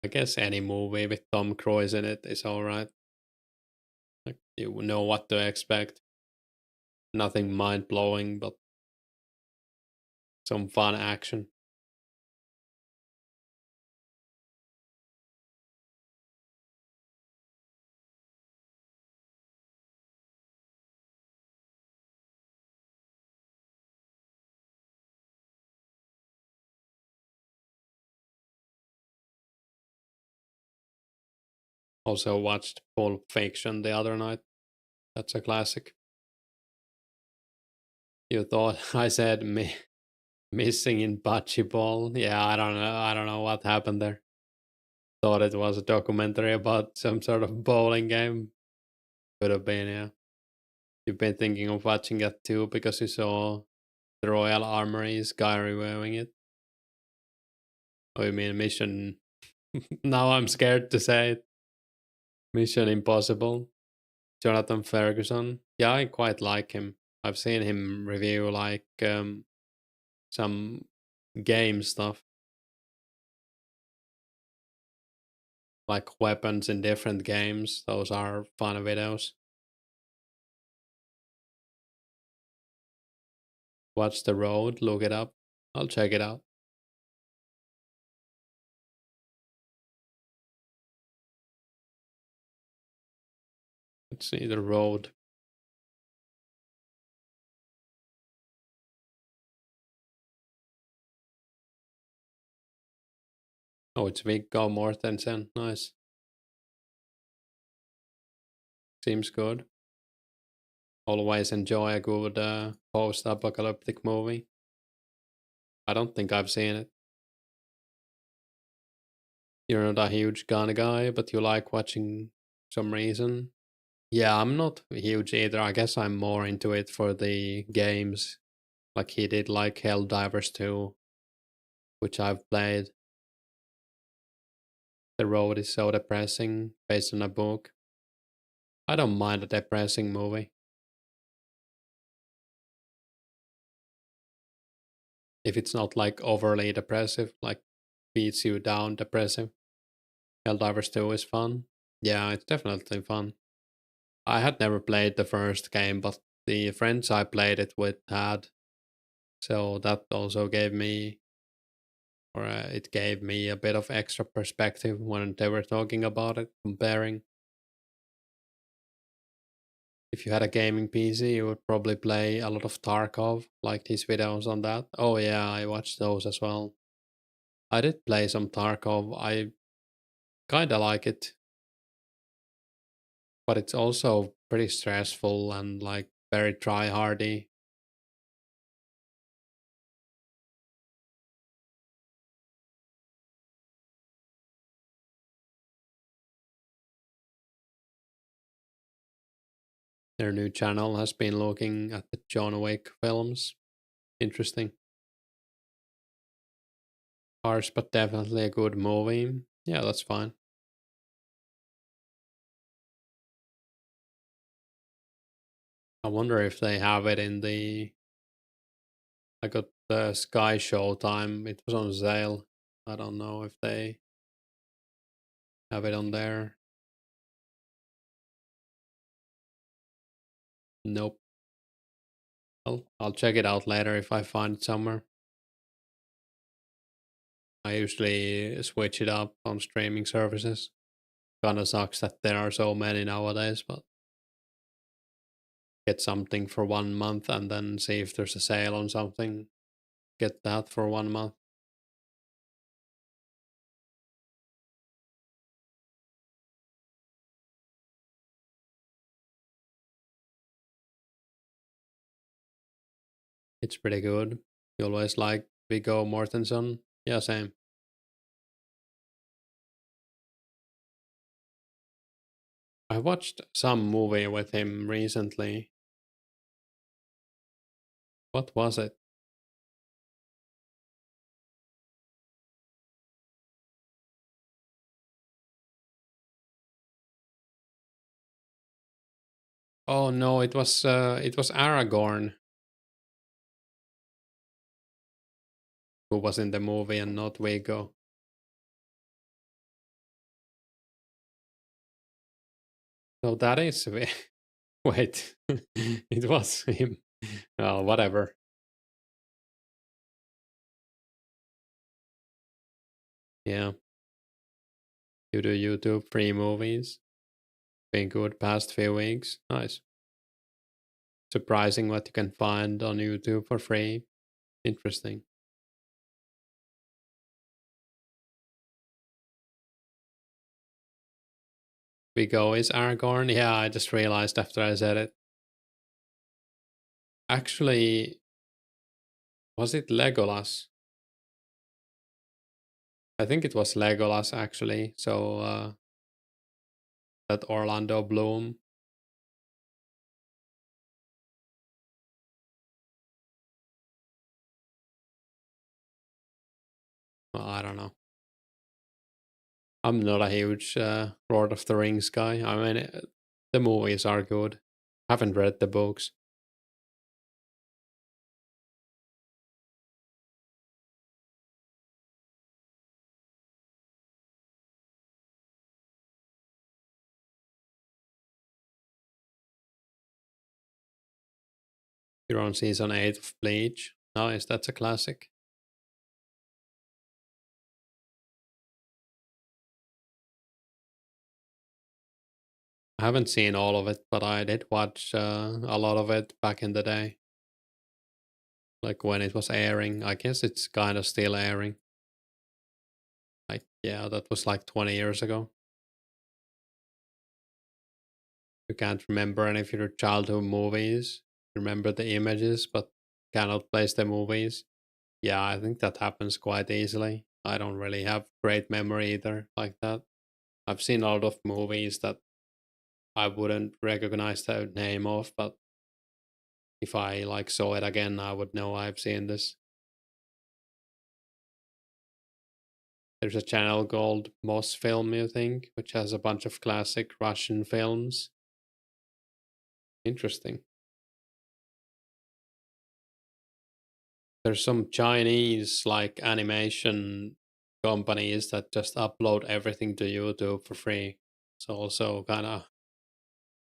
I guess any movie with Tom Cruise in it is alright. Like, you know what to expect. Nothing mind blowing, but some fun action. Also watched Pulp Fiction the other night. That's a classic. You thought I said missing in bocce ball? Yeah, I don't know. I don't know what happened there. Thought it was a documentary about some sort of bowling game. Could have been, yeah. You've been thinking of watching that too because you saw the Royal Armory's guy reviewing it. Oh, you mean Mission? Now I'm scared to say it. Mission Impossible. Jonathan Ferguson. Yeah, I quite like him. I've seen him review like some game stuff, like weapons in different games. Those are fun videos. Watch the road, look it up. I'll check it out. Let's see the road. Oh, it's Viggo Mortensen. Nice. Seems good. Always enjoy a good post-apocalyptic movie. I don't think I've seen it. You're not a huge gun guy, but you like watching some reason. Yeah, I'm not huge either. I guess I'm more into it for the games. Like he did like Helldivers 2, which I've played. The road is so depressing, based on a book. I don't mind a depressing movie. If it's not like overly depressive, like beats you down depressive. Helldivers 2 is fun. Yeah, it's definitely fun. I had never played the first game, but the friends I played it with had. So that also gave me, or it gave me a bit of extra perspective when they were talking about it, comparing. If you had a gaming PC, you would probably play a lot of Tarkov, like his videos on that. Oh yeah, I watched those as well. I did play some Tarkov. I kinda like it, but it's also pretty stressful and like very try hardy. Their new channel has been looking at the John Wick films. Interesting. Harsh, but definitely a good movie. Yeah, that's fine. I wonder if they have it in the. I got the Sky Showtime. It was on sale. I don't know if they have it on there. Nope. Well, I'll check it out later if I find it somewhere. I usually switch it up on streaming services. Kinda sucks that there are so many nowadays, but get something for 1 month and then see if there's a sale on something. Get that for 1 month. It's pretty good. You always like Viggo Mortensen? Yeah, same. I watched some movie with him recently. What was it? Oh no, it was Aragorn who was in the movie and not Viggo. So that is wait, it was him. Oh, whatever. Yeah, you do YouTube free movies. Been good past few weeks. Nice. Surprising what you can find on YouTube for free. Interesting. Vigo is Aragorn. Yeah, I just realized after I said it. Actually, was it Legolas? I think it was Legolas actually. So that Orlando Bloom. Well, I don't know. I'm not a huge Lord of the Rings guy. I mean, the movies are good. Haven't read the books. You're on season 8 of Bleach. Nice, that's a classic. I haven't seen all of it, but I did watch a lot of it back in the day. Like when it was airing. I guess it's kind of still airing. Like, yeah, that was like 20 years ago. You can't remember any of your childhood movies. Remember the images, but cannot place the movies. Yeah, I think that happens quite easily. I don't really have great memory either, like that. I've seen a lot of movies that I wouldn't recognize the name of, but if I like saw it again, I would know I've seen this. There's a channel called Moss Film, I think, which has a bunch of classic Russian films. Interesting. There's some Chinese like animation companies that just upload everything to YouTube for free. So also kind of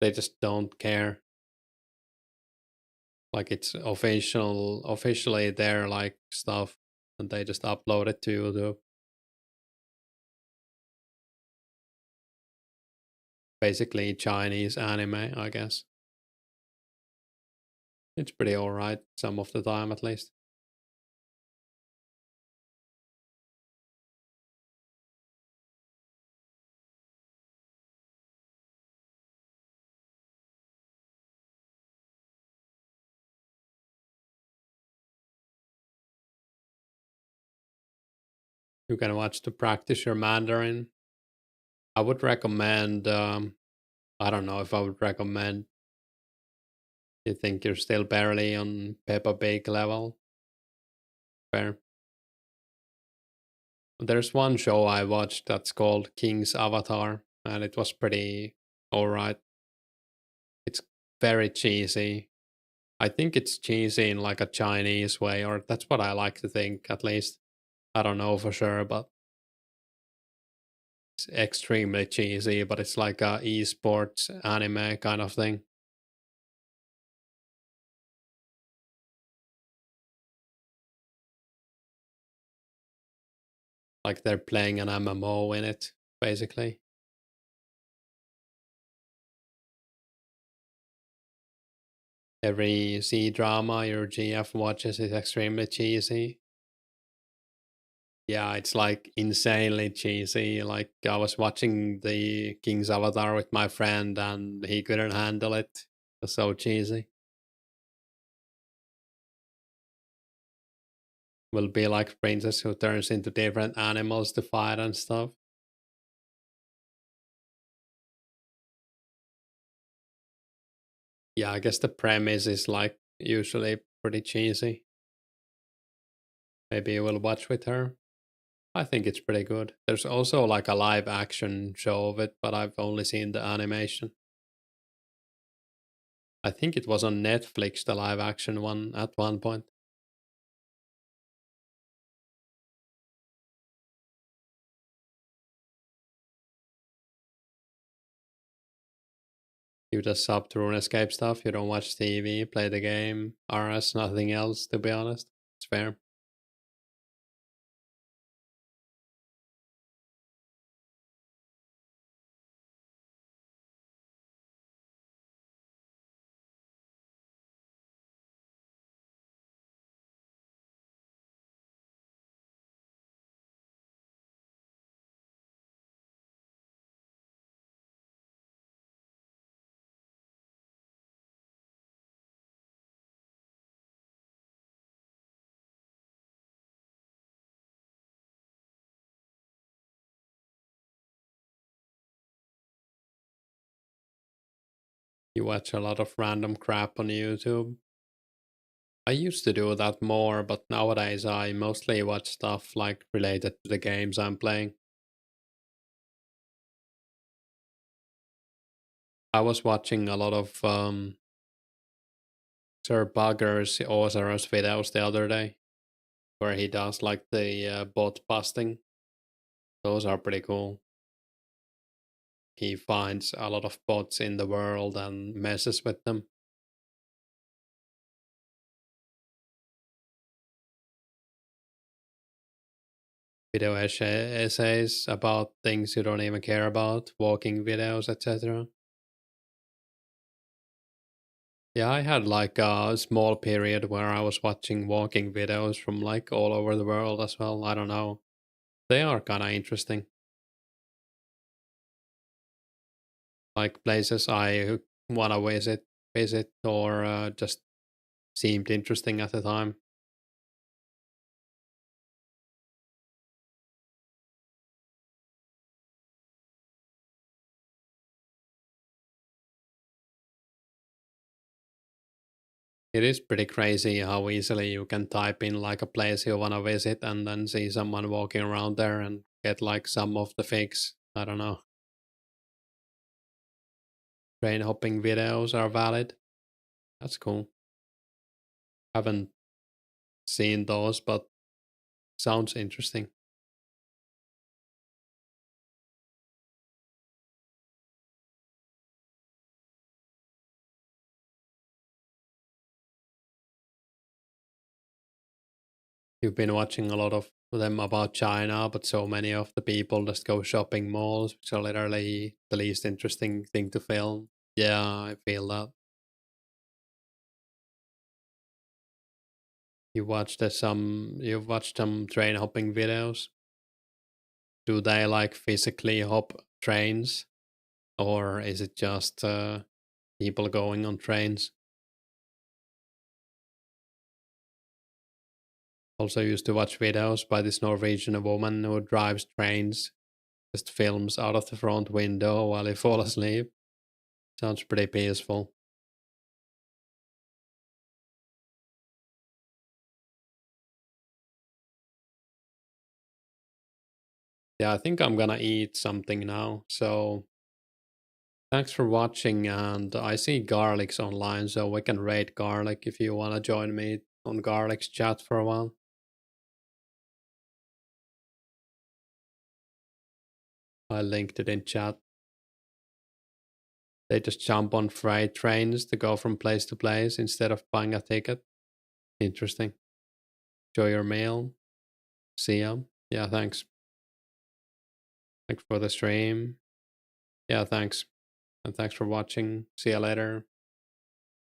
they just don't care. Like it's officially their like stuff, and they just upload it to YouTube. Basically Chinese anime, I guess. It's pretty alright some of the time at least. You can watch to practice your Mandarin. I would recommend. I don't know if I would recommend. You think you're still barely on Peppa Pig level? Fair. There's one show I watched that's called King's Avatar, and it was pretty alright. It's very cheesy. I think it's cheesy in like a Chinese way, or that's what I like to think at least. I don't know for sure, but it's extremely cheesy, but it's like a esports anime kind of thing. Like they're playing an MMO in it, basically. Every C drama your GF watches is extremely cheesy. Yeah, it's like insanely cheesy. Like I was watching the King's Avatar with my friend and he couldn't handle it. It was so cheesy. Will be like princess who turns into different animals to fight and stuff. Yeah, I guess the premise is like usually pretty cheesy. Maybe you will watch with her. I think it's pretty good. There's also like a live action show of it, but I've only seen the animation. I think it was on Netflix, the live action one at one point. You just sub to Runescape stuff, you don't watch TV, play the game, RS, nothing else, to be honest. It's fair. You watch a lot of random crap on YouTube. I used to do that more, but nowadays I mostly watch stuff like related to the games I'm playing. I was watching a lot of Sir Bugger's Ozar's videos the other day, where he does like the bot busting. Those are pretty cool. He finds a lot of bots in the world and messes with them. Video essays about things you don't even care about, walking videos, etc. Yeah, I had like a small period where I was watching walking videos from like all over the world as well. I don't know. They are kind of interesting. Like places I want to visit or just seemed interesting at the time. It is pretty crazy how easily you can type in like a place you want to visit and then see someone walking around there and get like some of the fix. I don't know. Train hopping videos are valid. That's cool. Haven't seen those, but sounds interesting. You've been watching a lot of them about China, but so many of the people just go shopping malls, which are literally the least interesting thing to film. Yeah, I feel that. You've watched some train hopping videos. Do they like physically hop trains, or is it just people going on trains? Also used to watch videos by this Norwegian woman who drives trains, just films out of the front window while he fall asleep. Sounds pretty peaceful. Yeah, I think I'm gonna eat something now. So thanks for watching, and I see Garlic's online, so we can rate Garlic if you wanna join me on Garlic's chat for a while. I linked it in chat. They just jump on freight trains to go from place to place instead of buying a ticket. Interesting. Enjoy your meal. See ya. Yeah, thanks. Thanks for the stream. Yeah, thanks. And thanks for watching. See ya later.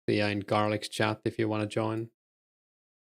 See ya in Garlic's chat if you want to join.